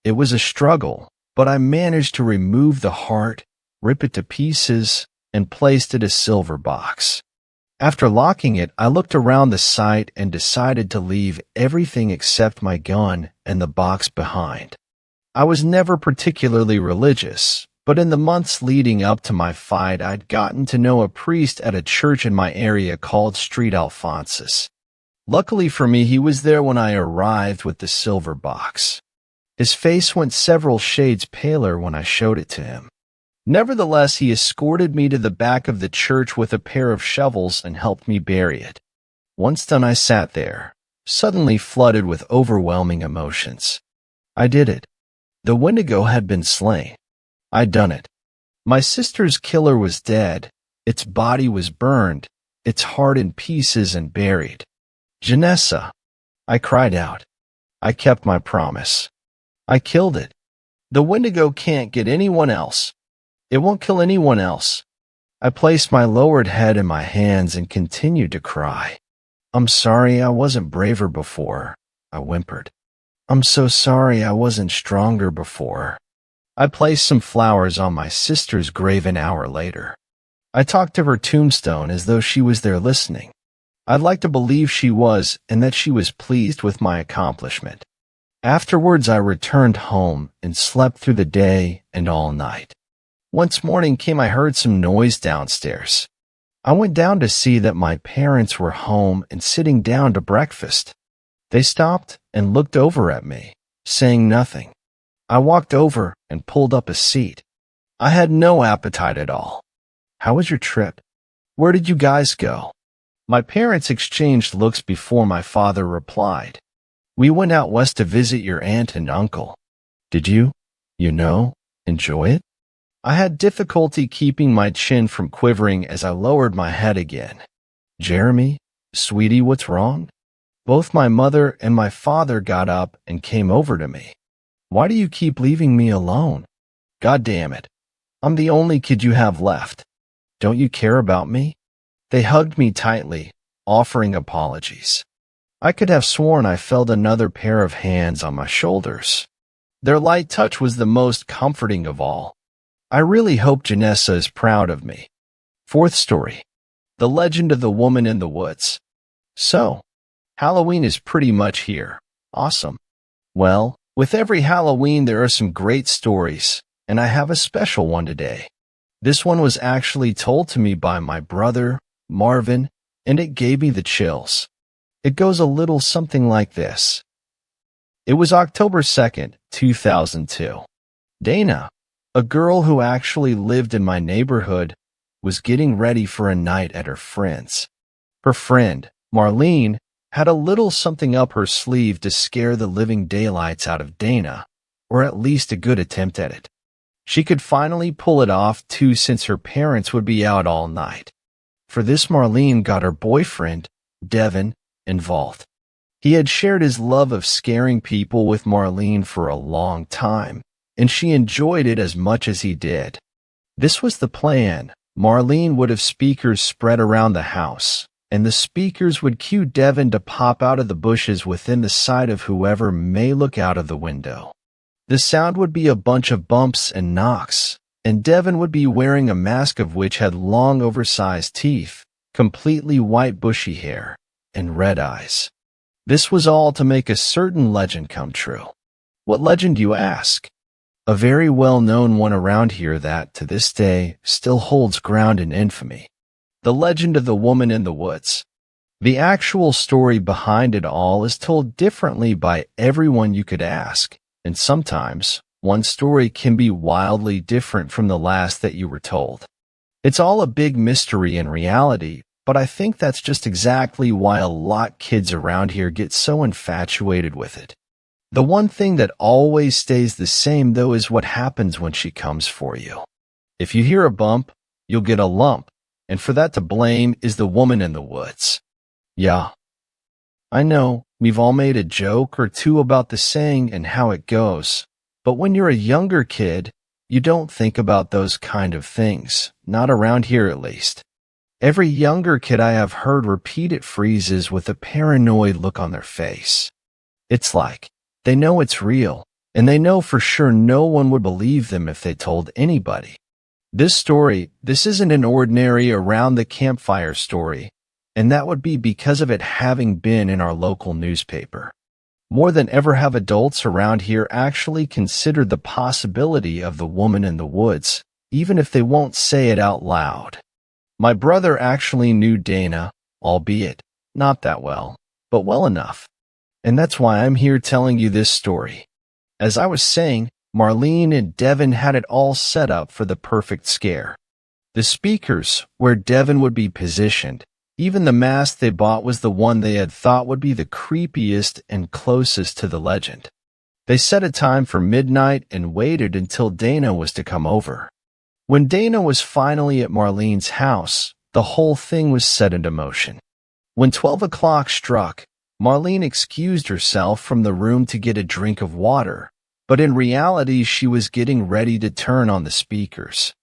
It was a struggle, but I managed to remove the heart, rip it to pieces, and placed it in a silver box. After locking it, I looked around the site and decided to leave everything except my gun and the box behind. I was never particularly religious, but in the months leading up to my fight, I'd gotten to know a priest at a church in my area called Street Alphonsus. Luckily for me, he was there when I arrived with the silver box. His face went several shades paler when I showed it to him. Nevertheless, he escorted me to the back of the church with a pair of shovels and helped me bury it. Once done, I sat there, suddenly flooded with overwhelming emotions. I did it. The Wendigo had been slain. I'd done it. My sister's killer was dead. Its body was burned, its heart in pieces and buried. Janessa, I cried out. I kept my promise. I killed it. The Wendigo can't get anyone else. It won't kill anyone else. I placed my lowered head in my hands and continued to cry. I'm sorry I wasn't braver before, I whimpered. I'm so sorry I wasn't stronger before. I placed some flowers on my sister's grave an hour later. I talked of her tombstone as though she was there listening. I'd like to believe she was and that she was pleased with my accomplishment. Afterwards, I returned home and slept through the day and all night. Once morning came, I heard some noise downstairs. I went down to see that my parents were home and sitting down to breakfast. They stopped and looked over at me, saying nothing. I walked over and pulled up a seat. I had no appetite at all. How was your trip? Where did you guys go? My parents exchanged looks before my father replied. We went out west to visit your aunt and uncle. Did you enjoy it? I had difficulty keeping my chin from quivering as I lowered my head again. Jeremy, sweetie, what's wrong? Both my mother and my father got up and came over to me. Why do you keep leaving me alone? God damn it. I'm the only kid you have left. Don't you care about me? They hugged me tightly, offering apologies. I could have sworn I felt another pair of hands on my shoulders. Their light touch was the most comforting of all. I really hope Janessa is proud of me. Fourth story. The Legend of the Woman in the Woods. So, Halloween is pretty much here. Awesome. Well, with every Halloween there are some great stories, and I have a special one today. This one was actually told to me by my brother, Marvin, and it gave me the chills. It goes a little something like this. It was October 2nd, 2002. Dana, a girl who actually lived in my neighborhood, was getting ready for a night at her friend's. Her friend, Marlene, had a little something up her sleeve to scare the living daylights out of Dana, or at least a good attempt at it. She could finally pull it off too, since her parents would be out all night. For this, Marlene got her boyfriend, Devin, involved. He had shared his love of scaring people with Marlene for a long time, and she enjoyed it as much as he did. This was the plan. Marlene would have speakers spread around the house, and the speakers would cue Devin to pop out of the bushes within the sight of whoever may look out of the window. The sound would be a bunch of bumps and knocks, and Devin would be wearing a mask of which had long oversized teeth, completely white bushy hair, and red eyes. This was all to make a certain legend come true. What legend, you ask? A very well-known one around here that, to this day, still holds ground in infamy. The Legend of the Woman in the Woods. The actual story behind it all is told differently by everyone you could ask, and sometimes one story can be wildly different from the last that you were told. It's all a big mystery in reality, but I think that's just exactly why a lot of kids around here get so infatuated with it. The one thing that always stays the same, though, is what happens when she comes for you. If you hear a bump, you'll get a lump, and for that to blame is the woman in the woods. Yeah. I know, we've all made a joke or two about the saying and how it goes, but when you're a younger kid, you don't think about those kind of things, not around here at least. Every younger kid I have heard repeat it freezes with a paranoid look on their face. It's like, they know it's real, and they know for sure no one would believe them if they told anybody. This isn't an ordinary around the campfire story, and that would be because of it having been in our local newspaper. More than ever have adults around here actually considered the possibility of the woman in the woods, even if they won't say it out loud. My brother actually knew Dana, albeit not that well, but well enough. And that's why I'm here telling you this story. As I was saying, Marlene and Devin had it all set up for the perfect scare. The speakers, where Devin would be positioned, even the mask they bought was the one they had thought would be the creepiest and closest to the legend. They set a time for midnight and waited until Dana was to come over. When Dana was finally at Marlene's house, the whole thing was set into motion. When 12 o'clock struck, Marlene excused herself from the room to get a drink of water, but in reality she was getting ready to turn on the speakers.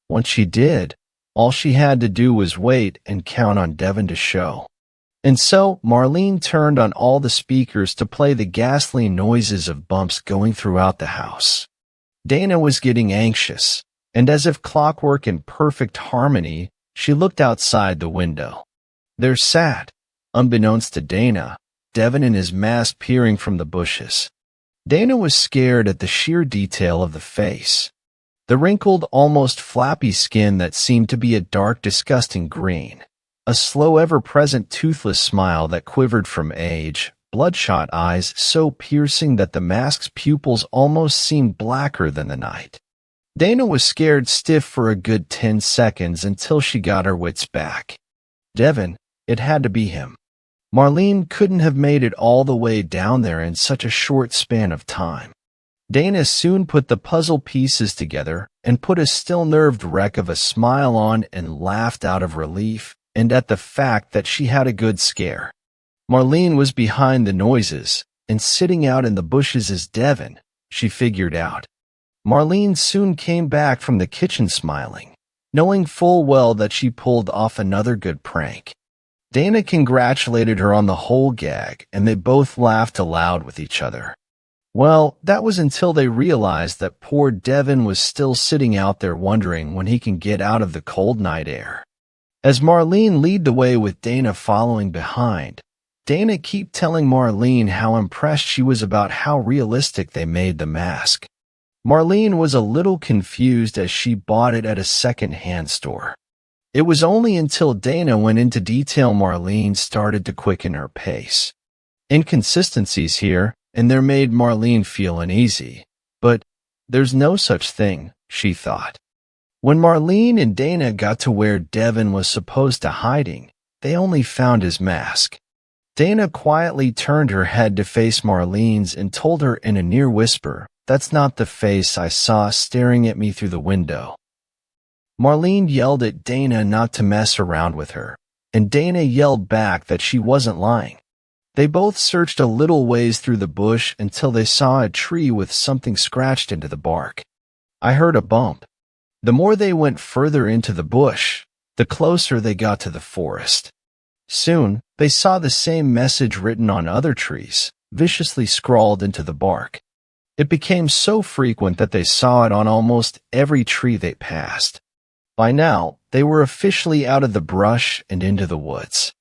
Once she did, all she had to do was wait and count on Devin to show. And so Marlene turned on all the speakers to play the ghastly noises of bumps going throughout the house. Dana was getting anxious, and as if clockwork in perfect harmony, she looked outside the window. There sat, unbeknownst to Dana, Devin in his mask peering from the bushes. Dana was scared at the sheer detail of the face. The wrinkled, almost flappy skin that seemed to be a dark, disgusting green. A slow, ever-present, toothless smile that quivered from age. Bloodshot eyes so piercing that the mask's pupils almost seemed blacker than the night. Dana was scared stiff for a good 10 seconds until she got her wits back. Devin, it had to be him. Marlene couldn't have made it all the way down there in such a short span of time. Dana soon put the puzzle pieces together and put a still-nerved wreck of a smile on and laughed out of relief and at the fact that she had a good scare. Marlene was behind the noises, and sitting out in the bushes is Devin, she figured out. Marlene soon came back from the kitchen smiling, knowing full well that she pulled off another good prank. Dana congratulated her on the whole gag, and they both laughed aloud with each other. Well, that was until they realized that poor Devin was still sitting out there wondering when he can get out of the cold night air. As Marlene led the way with Dana following behind, Dana kept telling Marlene how impressed she was about how realistic they made the mask. Marlene was a little confused as she bought it at a second-hand store. It was only until Dana went into detail Marlene started to quicken her pace. Inconsistencies here, and they made Marlene feel uneasy. But there's no such thing, she thought. When Marlene and Dana got to where Devin was supposed to hiding, they only found his mask. Dana quietly turned her head to face Marlene's and told her in a near whisper, "That's not the face I saw staring at me through the window." Marlene yelled at Dana not to mess around with her, and Dana yelled back that she wasn't lying. They both searched a little ways through the bush until they saw a tree with something scratched into the bark. I heard a bump. The more they went further into the bush, the closer they got to the forest. Soon, they saw the same message written on other trees, viciously scrawled into the bark. It became so frequent that they saw it on almost every tree they passed. By now, they were officially out of the brush and into the woods.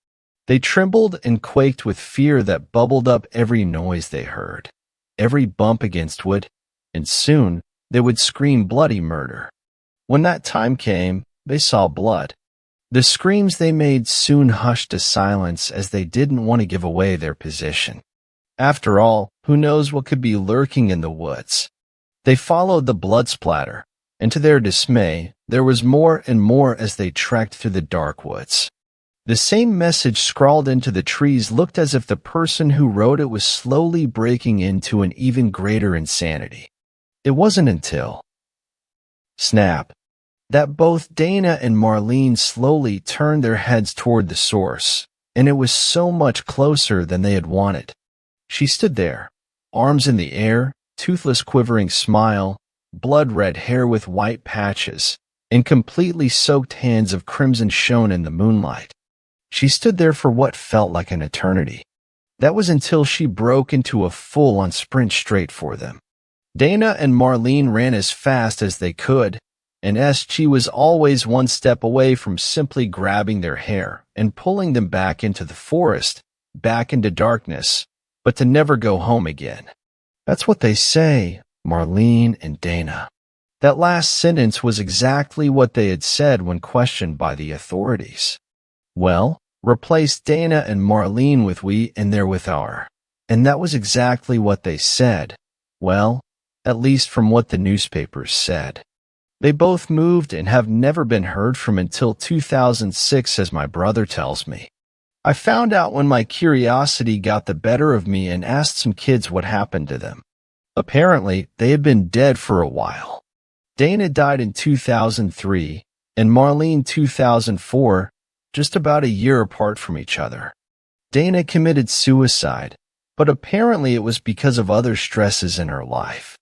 They trembled and quaked with fear that bubbled up every noise they heard, every bump against wood, and soon they would scream bloody murder. When that time came, they saw blood. The screams they made soon hushed to silence as they didn't want to give away their position. After all, who knows what could be lurking in the woods? They followed the blood splatter, and to their dismay, there was more and more as they trekked through the dark woods. The same message scrawled into the trees looked as if the person who wrote it was slowly breaking into an even greater insanity. It wasn't until snap that both Dana and Marlene slowly turned their heads toward the source, and it was so much closer than they had wanted. She stood there, arms in the air, toothless quivering smile, blood-red hair with white patches, and completely soaked hands of crimson shone in the moonlight. She stood there for what felt like an eternity. That was until she broke into a full-on sprint straight for them. Dana and Marlene ran as fast as they could, and she was always one step away from simply grabbing their hair and pulling them back into the forest, back into darkness, but to never go home again. That's what they say, Marlene and Dana. That last sentence was exactly what they had said when questioned by the authorities. Well, replace Dana and Marlene with we and they're with our. And that was exactly what they said. Well, at least from what the newspapers said. They both moved and have never been heard from until 2006, as my brother tells me. I found out when my curiosity got the better of me and asked some kids what happened to them. Apparently, they had been dead for a while. Dana died in 2003 and Marlene 2004, just about a year apart from each other. Dana committed suicide, but apparently it was because of other stresses in her life.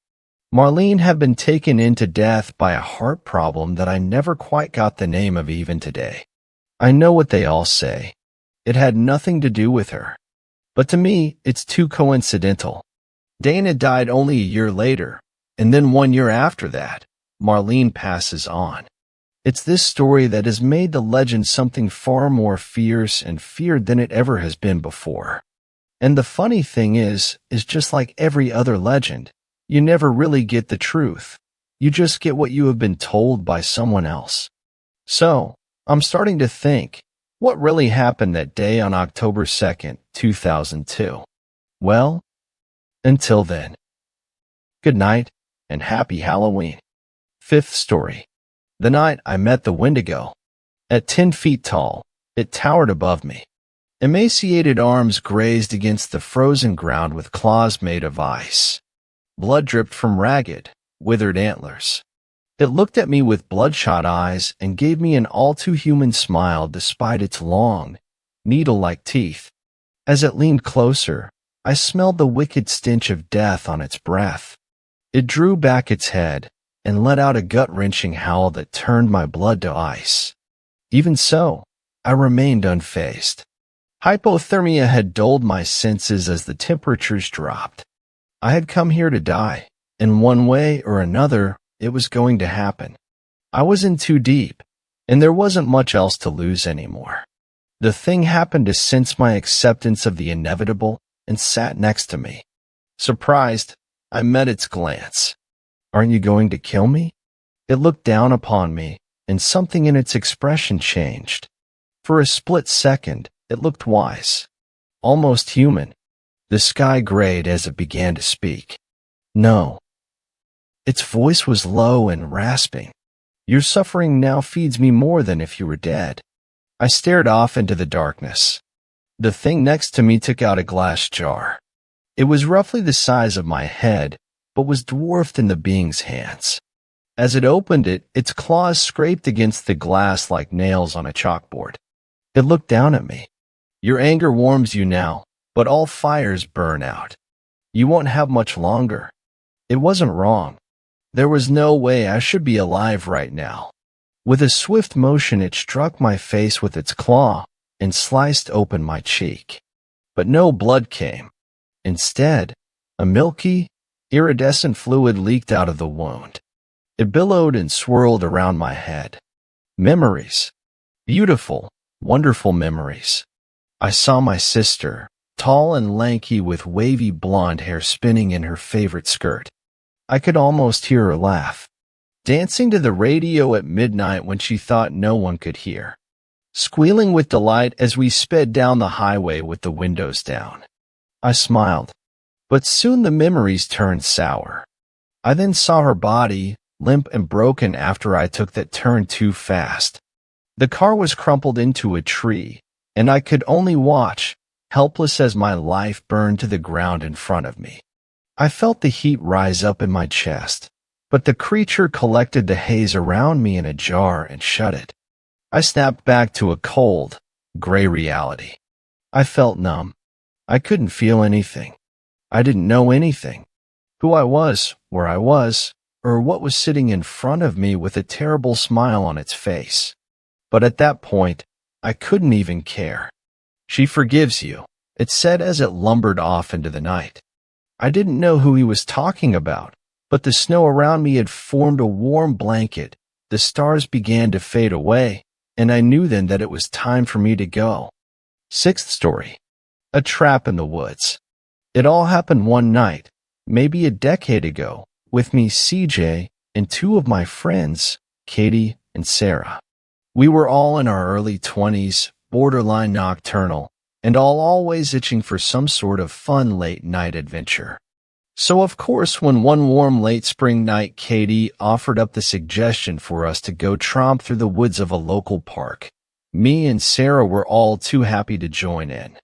Marlene had been taken into death by a heart problem that I never quite got the name of even today. I know what they all say. It had nothing to do with her. But to me, it's too coincidental. Dana died only a year later, and then 1 year after that, Marlene passes on. It's this story that has made the legend something far more fierce and feared than it ever has been before. And the funny thing is just like every other legend, you never really get the truth. You just get what you have been told by someone else. So, I'm starting to think, what really happened that day on October 2nd, 2002? Well, until then. Good night, and happy Halloween. Fifth story. The night I met the Wendigo. At 10 feet tall, it towered above me. Emaciated arms grazed against the frozen ground with claws made of ice. Blood dripped from ragged, withered antlers. It looked at me with bloodshot eyes and gave me an all-too-human smile despite its long, needle-like teeth. As it leaned closer, I smelled the wicked stench of death on its breath. It drew back its head and let out a gut-wrenching howl that turned my blood to ice. Even so, I remained unfazed. Hypothermia had dulled my senses as the temperatures dropped. I had come here to die. In one way or another, it was going to happen. I was in too deep, and there wasn't much else to lose anymore. The thing happened to sense my acceptance of the inevitable and sat next to me. Surprised, I met its glance. "Aren't you going to kill me?" It looked down upon me, and something in its expression changed. For a split second, it looked wise, almost human. The sky grayed as it began to speak. "No." Its voice was low and rasping. "Your suffering now feeds me more than if you were dead." I stared off into the darkness. The thing next to me took out a glass jar. It was roughly the size of my head, but was dwarfed in the being's hands. As it opened it, its claws scraped against the glass like nails on a chalkboard. It looked down at me. "Your anger warms you now, but all fires burn out. You won't have much longer." It wasn't wrong. There was no way I should be alive right now. With a swift motion, it struck my face with its claw and sliced open my cheek. But no blood came. Instead, a milky, iridescent fluid leaked out of the wound. It billowed and swirled around my head. Memories. Beautiful, wonderful memories. I saw my sister, tall and lanky with wavy blonde hair spinning in her favorite skirt. I could almost hear her laugh. Dancing to the radio at midnight when she thought no one could hear. Squealing with delight as we sped down the highway with the windows down. I smiled. But soon the memories turned sour. I then saw her body, limp and broken after I took that turn too fast. The car was crumpled into a tree, and I could only watch, helpless as my life burned to the ground in front of me. I felt the heat rise up in my chest, but the creature collected the haze around me in a jar and shut it. I snapped back to a cold, gray reality. I felt numb. I couldn't feel anything. I didn't know anything. Who I was, where I was, or what was sitting in front of me with a terrible smile on its face. But at that point, I couldn't even care. "She forgives you," it said as it lumbered off into the night. I didn't know who he was talking about, but the snow around me had formed a warm blanket, the stars began to fade away, and I knew then that it was time for me to go. Sixth story. A trap in the woods. It all happened one night, maybe a decade ago, with me, CJ, and two of my friends, Katie and Sarah. We were all in our early 20s, borderline nocturnal, and all always itching for some sort of fun late-night adventure. So of course, when one warm late spring night Katie offered up the suggestion for us to go tromp through the woods of a local park, me and Sarah were all too happy to join in.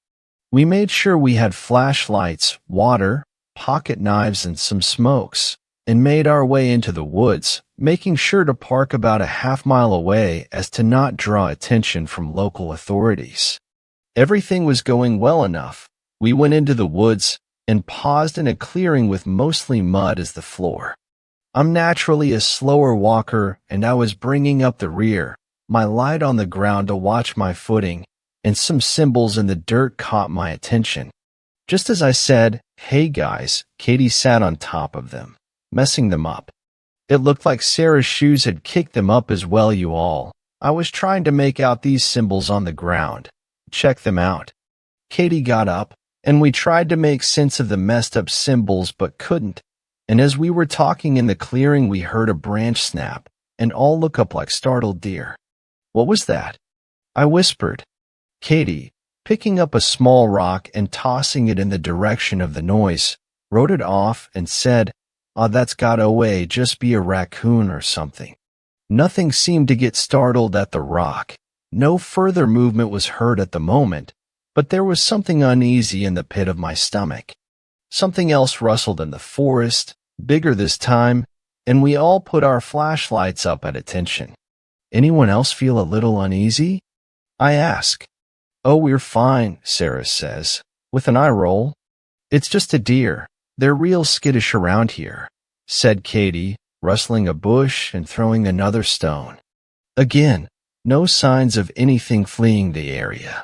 We made sure we had flashlights, water, pocket knives and some smokes, and made our way into the woods, making sure to park about a half-mile away as to not draw attention from local authorities. Everything was going well enough. We went into the woods and paused in a clearing with mostly mud as the floor. I'm naturally a slower walker, and I was bringing up the rear, my light on the ground to watch my footing, and some symbols in the dirt caught my attention. Just as I said, "Hey guys," Katie sat on top of them, messing them up. It looked like Sarah's shoes had kicked them up as well, you all. I was trying to make out these symbols on the ground. Check them out. Katie got up, and we tried to make sense of the messed up symbols but couldn't. And as we were talking in the clearing, we heard a branch snap, and all look up like startled deer. "What was that?" I whispered. Katie, picking up a small rock and tossing it in the direction of the noise, wrote it off and said, "Oh, that's got away, just be a raccoon or something." Nothing seemed to get startled at the rock. No further movement was heard at the moment, but there was something uneasy in the pit of my stomach. Something else rustled in the forest, bigger this time, and we all put our flashlights up at attention. "Anyone else feel a little uneasy?" I ask. "Oh, we're fine," Sarah says, with an eye roll. "It's just a deer. They're real skittish around here," said Katie, rustling a bush and throwing another stone. Again, no signs of anything fleeing the area.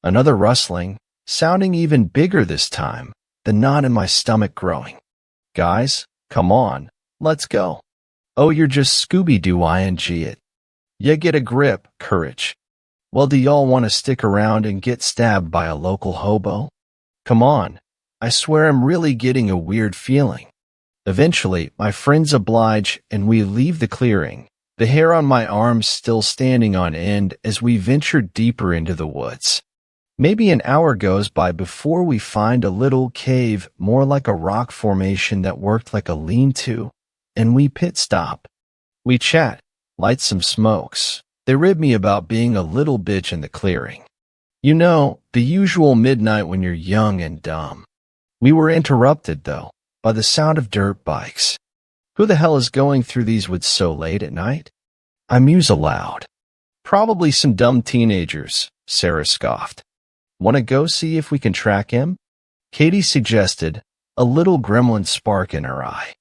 Another rustling, sounding even bigger this time, the knot in my stomach growing. "Guys, come on, let's go." "Oh, you're just Scooby-Doo-ing it. Ya get a grip, courage." "Well, do y'all want to stick around and get stabbed by a local hobo?" "Come on. I swear I'm really getting a weird feeling." Eventually, my friends oblige and we leave the clearing, the hair on my arms still standing on end as we venture deeper into the woods. Maybe an hour goes by before we find a little cave, more like a rock formation that worked like a lean-to, and we pit stop. We chat, light some smokes. They rib me about being a little bitch in the clearing. You know, the usual midnight when you're young and dumb. We were interrupted, though, by the sound of dirt bikes. Who the hell is going through these woods so late at night? I muse aloud. "Probably some dumb teenagers," Sarah scoffed. "Want to go see if we can track him?" Katie suggested, a little gremlin spark in her eye.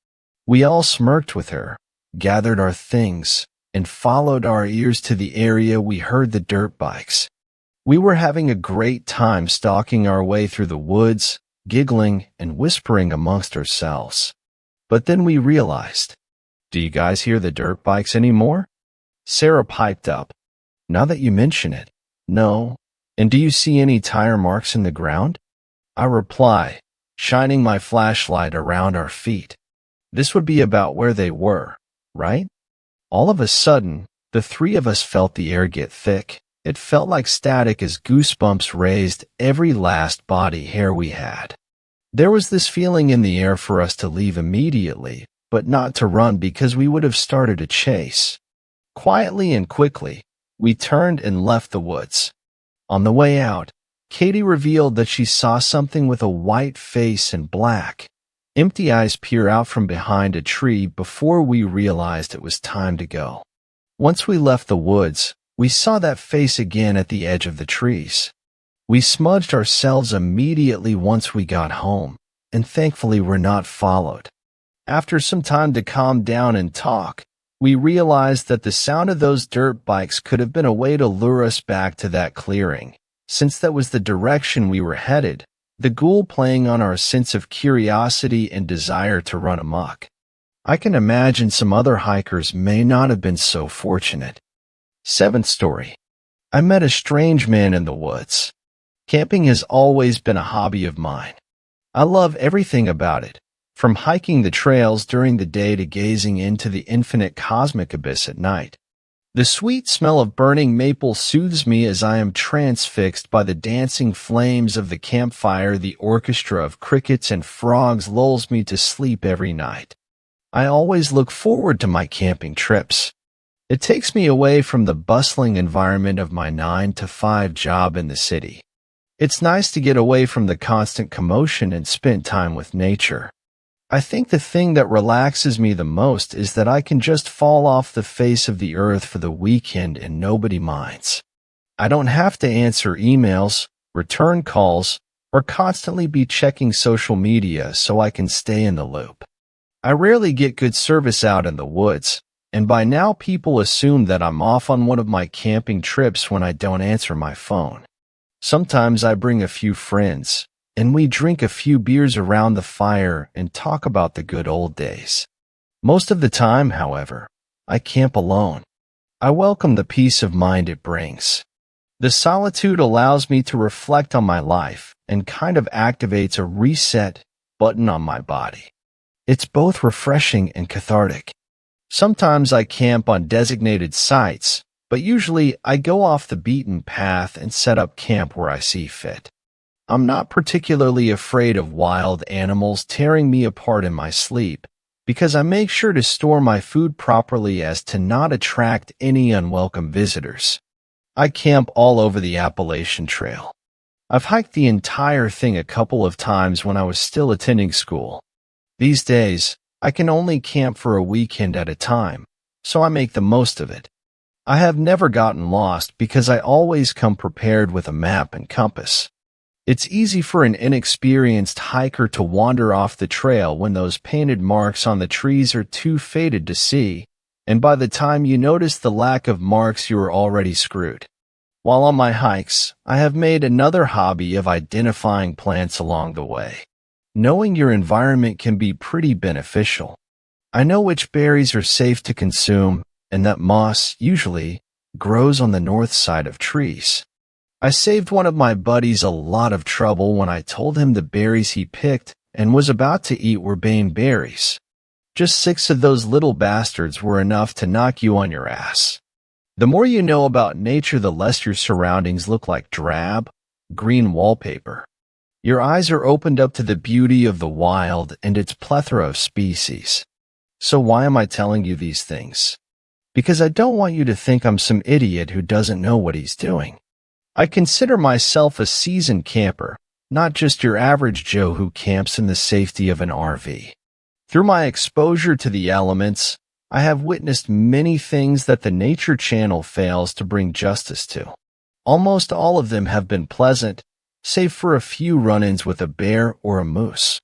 We all smirked with her, gathered our things, and followed our ears to the area we heard the dirt bikes. We were having a great time stalking our way through the woods, giggling and whispering amongst ourselves. But then we realized, "Do you guys hear the dirt bikes anymore?" Sarah piped up. "Now that you mention it, no. And do you see any tire marks in the ground?" I reply, shining my flashlight around our feet. This would be about where they were, right? All of a sudden, the three of us felt the air get thick. It felt like static as goosebumps raised every last body hair we had. There was this feeling in the air for us to leave immediately, but not to run because we would have started a chase. Quietly and quickly, we turned and left the woods. On the way out, Katie revealed that she saw something with a white face and black, empty eyes peer out from behind a tree before we realized it was time to go. Once we left the woods, we saw that face again at the edge of the trees. We smudged ourselves immediately once we got home, and thankfully were not followed. After some time to calm down and talk, we realized that the sound of those dirt bikes could have been a way to lure us back to that clearing, since that was the direction we were headed, the ghoul playing on our sense of curiosity and desire to run amok. I can imagine some other hikers may not have been so fortunate. 7th story. I met a strange man in the woods. Camping has always been a hobby of mine. I love everything about it, from hiking the trails during the day to gazing into the infinite cosmic abyss at night. The sweet smell of burning maple soothes me as I am transfixed by the dancing flames of the campfire. The orchestra of crickets and frogs lulls me to sleep every night. I always look forward to my camping trips. It takes me away from the bustling environment of my 9-to-5 job in the city. It's nice to get away from the constant commotion and spend time with nature. I think the thing that relaxes me the most is that I can just fall off the face of the earth for the weekend and nobody minds. I don't have to answer emails, return calls, or constantly be checking social media so I can stay in the loop. I rarely get good service out in the woods, and by now people assume that I'm off on one of my camping trips when I don't answer my phone. Sometimes I bring a few friends, and we drink a few beers around the fire and talk about the good old days. Most of the time, however, I camp alone. I welcome the peace of mind it brings. The solitude allows me to reflect on my life and kind of activates a reset button on my body. It's both refreshing and cathartic. Sometimes I camp on designated sites, but usually I go off the beaten path and set up camp where I see fit. I'm not particularly afraid of wild animals tearing me apart in my sleep, because I make sure to store my food properly as to not attract any unwelcome visitors. I camp all over the Appalachian Trail. I've hiked the entire thing a couple of times when I was still attending school. These days, I can only camp for a weekend at a time, so I make the most of it. I have never gotten lost because I always come prepared with a map and compass. It's easy for an inexperienced hiker to wander off the trail when those painted marks on the trees are too faded to see, and by the time you notice the lack of marks, you are already screwed. While on my hikes, I have made another hobby of identifying plants along the way. Knowing your environment can be pretty beneficial. I know which berries are safe to consume, and that moss, usually, grows on the north side of trees. I saved one of my buddies a lot of trouble when I told him the berries he picked and was about to eat were bane berries. Just 6 of those little bastards were enough to knock you on your ass. The more you know about nature, the less your surroundings look like drab, green wallpaper. Your eyes are opened up to the beauty of the wild and its plethora of species. So why am I telling you these things? Because I don't want you to think I'm some idiot who doesn't know what he's doing. I consider myself a seasoned camper, not just your average Joe who camps in the safety of an RV. Through my exposure to the elements, I have witnessed many things that the Nature Channel fails to bring justice to. Almost all of them have been pleasant, save for a few run-ins with a bear or a moose.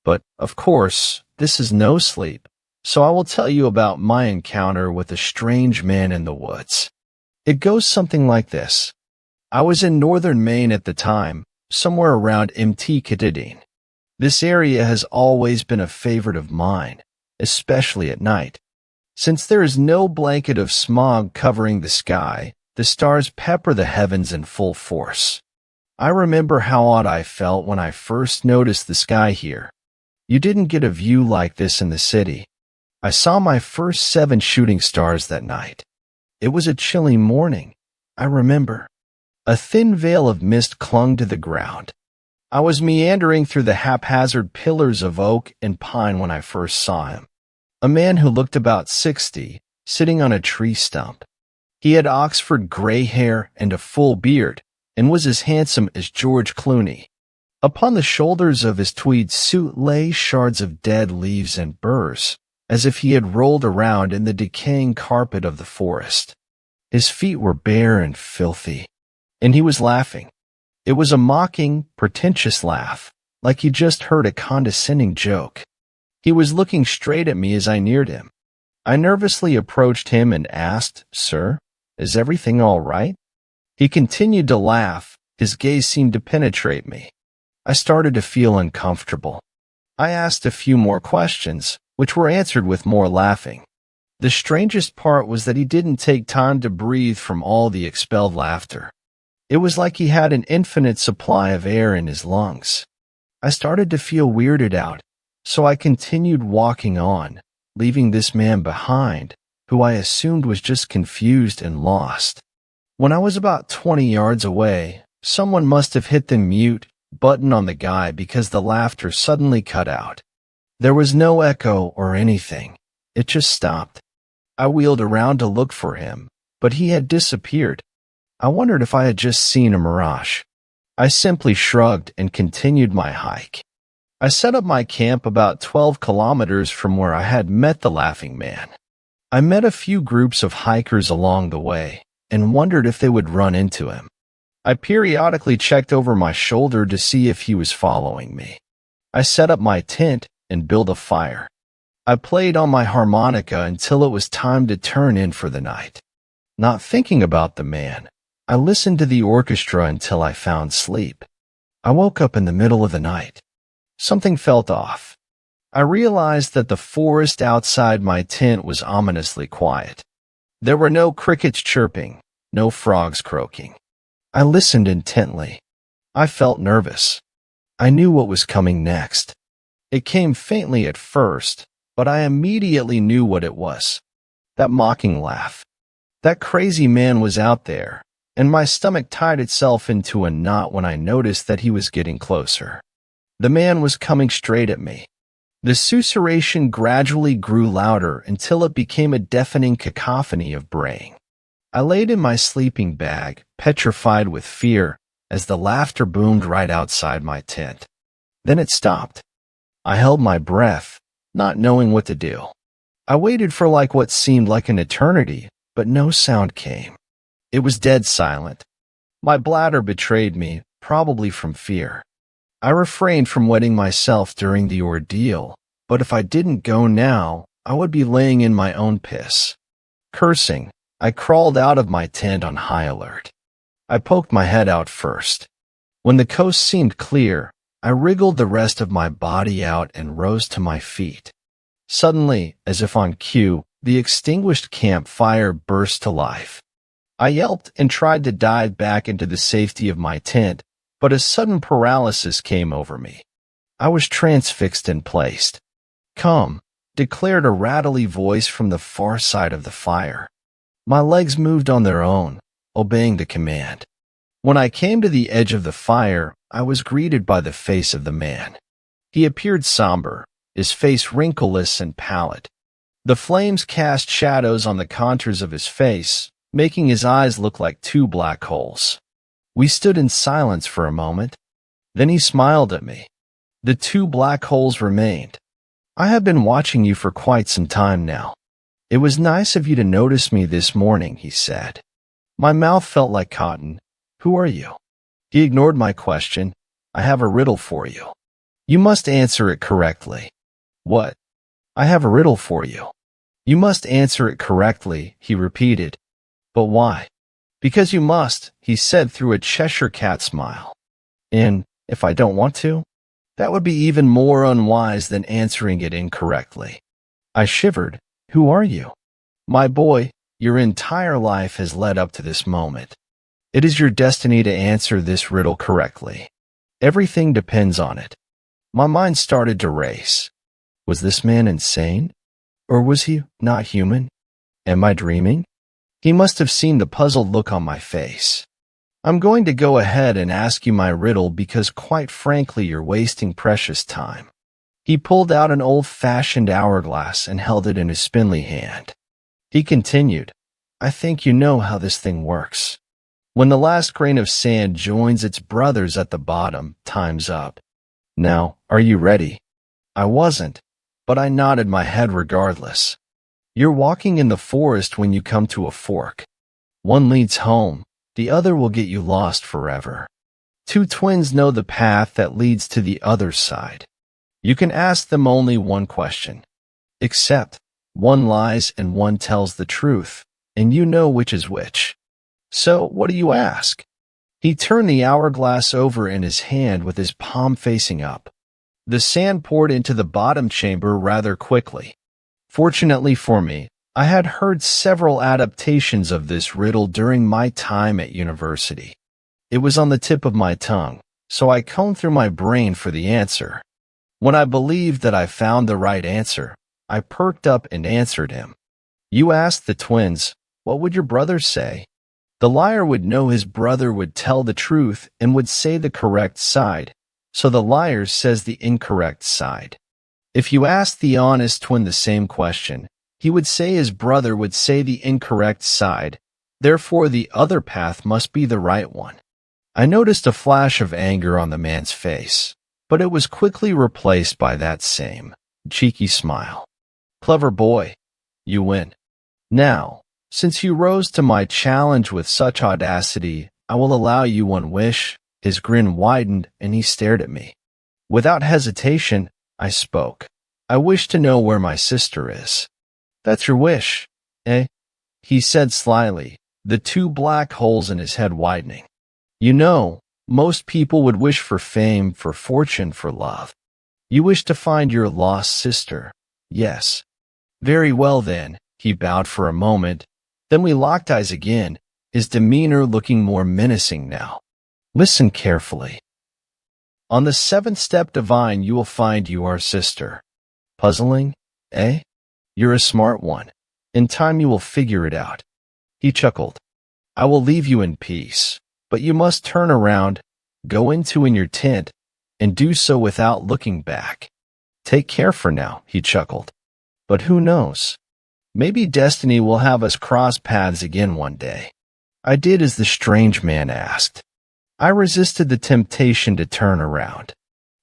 But, of course, this is no sleep, so I will tell you about my encounter with a strange man in the woods. It goes something like this. I was in northern Maine at the time, somewhere around Mt. Kitadine. This area has always been a favorite of mine, especially at night. Since there is no blanket of smog covering the sky, the stars pepper the heavens in full force. I remember how odd I felt when I first noticed the sky here. You didn't get a view like this in the city. I saw my first 7 shooting stars that night. It was a chilly morning, I remember. A thin veil of mist clung to the ground. I was meandering through the haphazard pillars of oak and pine when I first saw him. A man who looked about 60, sitting on a tree stump. He had Oxford gray hair and a full beard, and was as handsome as George Clooney. Upon the shoulders of his tweed suit lay shards of dead leaves and burrs, as if he had rolled around in the decaying carpet of the forest. His feet were bare and filthy. And he was laughing. It was a mocking, pretentious laugh, like he just heard a condescending joke. He was looking straight at me as I neared him. I nervously approached him and asked, "Sir, is everything all right?" He continued to laugh. His gaze seemed to penetrate me. I started to feel uncomfortable. I asked a few more questions, which were answered with more laughing. The strangest part was that he didn't take time to breathe from all the expelled laughter. It was like he had an infinite supply of air in his lungs. I started to feel weirded out, so I continued walking on, leaving this man behind, who I assumed was just confused and lost. When I was about 20 yards away, someone must have hit the mute button on the guy because the laughter suddenly cut out. There was no echo or anything. It just stopped. I wheeled around to look for him, but he had disappeared. I wondered if I had just seen a mirage. I simply shrugged and continued my hike. I set up my camp about 12 kilometers from where I had met the laughing man. I met a few groups of hikers along the way and wondered if they would run into him. I periodically checked over my shoulder to see if he was following me. I set up my tent and built a fire. I played on my harmonica until it was time to turn in for the night. Not thinking about the man, I listened to the orchestra until I found sleep. I woke up in the middle of the night. Something felt off. I realized that the forest outside my tent was ominously quiet. There were no crickets chirping, no frogs croaking. I listened intently. I felt nervous. I knew what was coming next. It came faintly at first, but I immediately knew what it was. That mocking laugh. That crazy man was out there, and my stomach tied itself into a knot when I noticed that he was getting closer. The man was coming straight at me. The susurration gradually grew louder until it became a deafening cacophony of braying. I laid in my sleeping bag, petrified with fear, as the laughter boomed right outside my tent. Then it stopped. I held my breath, not knowing what to do. I waited for what seemed like an eternity, but no sound came. It was dead silent. My bladder betrayed me, probably from fear. I refrained from wetting myself during the ordeal, but if I didn't go now, I would be laying in my own piss. Cursing, I crawled out of my tent on high alert. I poked my head out first. When the coast seemed clear, I wriggled the rest of my body out and rose to my feet. Suddenly, as if on cue, the extinguished campfire burst to life. I yelped and tried to dive back into the safety of my tent, but a sudden paralysis came over me. I was transfixed and placed. "Come," declared a rattly voice from the far side of the fire. My legs moved on their own, obeying the command. When I came to the edge of the fire, I was greeted by the face of the man. He appeared somber, his face wrinkleless and pallid. The flames cast shadows on the contours of his face, making his eyes look like two black holes. We stood in silence for a moment. Then he smiled at me. The two black holes remained. "I have been watching you for quite some time now. It was nice of you to notice me this morning," he said. My mouth felt like cotton. "Who are you?" He ignored my question. "I have a riddle for you. You must answer it correctly." "What?" "I have a riddle for you. You must answer it correctly," he repeated. "But why?" "Because you must," he said through a Cheshire cat smile. "And if I don't want to?" "That would be even more unwise than answering it incorrectly." I shivered. "Who are you?" "My boy, your entire life has led up to this moment. It is your destiny to answer this riddle correctly. Everything depends on it." My mind started to race. Was this man insane? Or was he not human? Am I dreaming? He must have seen the puzzled look on my face. "I'm going to go ahead and ask you my riddle because, quite frankly, you're wasting precious time." He pulled out an old-fashioned hourglass and held it in his spindly hand. He continued, "I think you know how this thing works. When the last grain of sand joins its brothers at the bottom, time's up. Now, are you ready?" I wasn't, but I nodded my head regardless. "You're walking in the forest when you come to a fork. One leads home, the other will get you lost forever. Two twins know the path that leads to the other side. You can ask them only one question. Except, one lies and one tells the truth, and you know which is which. So, what do you ask?" He turned the hourglass over in his hand with his palm facing up. The sand poured into the bottom chamber rather quickly. Fortunately for me, I had heard several adaptations of this riddle during my time at university. It was on the tip of my tongue, so I combed through my brain for the answer. When I believed that I found the right answer, I perked up and answered him. "You asked the twins, what would your brother say?" The liar would know his brother would tell the truth and would say the correct side, so the liar says the incorrect side. If you asked the honest twin the same question, he would say his brother would say the incorrect side, therefore the other path must be the right one. I noticed a flash of anger on the man's face, but it was quickly replaced by that same cheeky smile. Clever boy, you win. Now, since you rose to my challenge with such audacity, I will allow you one wish. His grin widened and he stared at me. Without hesitation, I spoke. I wish to know where my sister is. That's your wish, eh? He said slyly, the two black holes in his head widening. You know, most people would wish for fame, for fortune, for love. You wish to find your lost sister. Yes. Very well then, he bowed for a moment. Then we locked eyes again, his demeanor looking more menacing now. Listen carefully. On the seventh step divine you will find your sister. Puzzling, eh? You're a smart one. In time you will figure it out. He chuckled. I will leave you in peace, but you must turn around, go into your tent, and do so without looking back. Take care for now, he chuckled. But who knows? Maybe destiny will have us cross paths again one day. I did as the strange man asked. I resisted the temptation to turn around.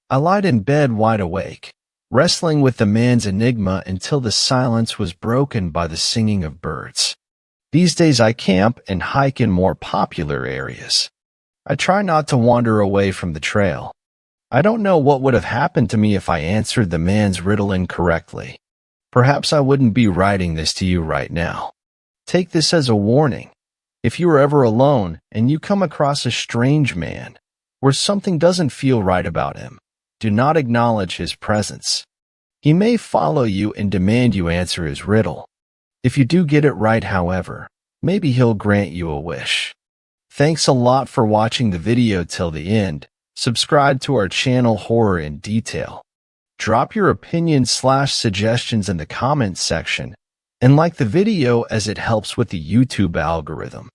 I lied in bed wide awake, wrestling with the man's enigma until the silence was broken by the singing of birds. These days I camp and hike in more popular areas. I try not to wander away from the trail. I don't know what would have happened to me if I answered the man's riddle incorrectly. Perhaps I wouldn't be writing this to you right now. Take this as a warning. If you are ever alone and you come across a strange man, where something doesn't feel right about him, do not acknowledge his presence. He may follow you and demand you answer his riddle. If you do get it right, however, maybe he'll grant you a wish. Thanks a lot for watching the video till the end. Subscribe to our channel Horror in Detail. Drop your opinions/suggestions in the comments section and like the video as it helps with the YouTube algorithm.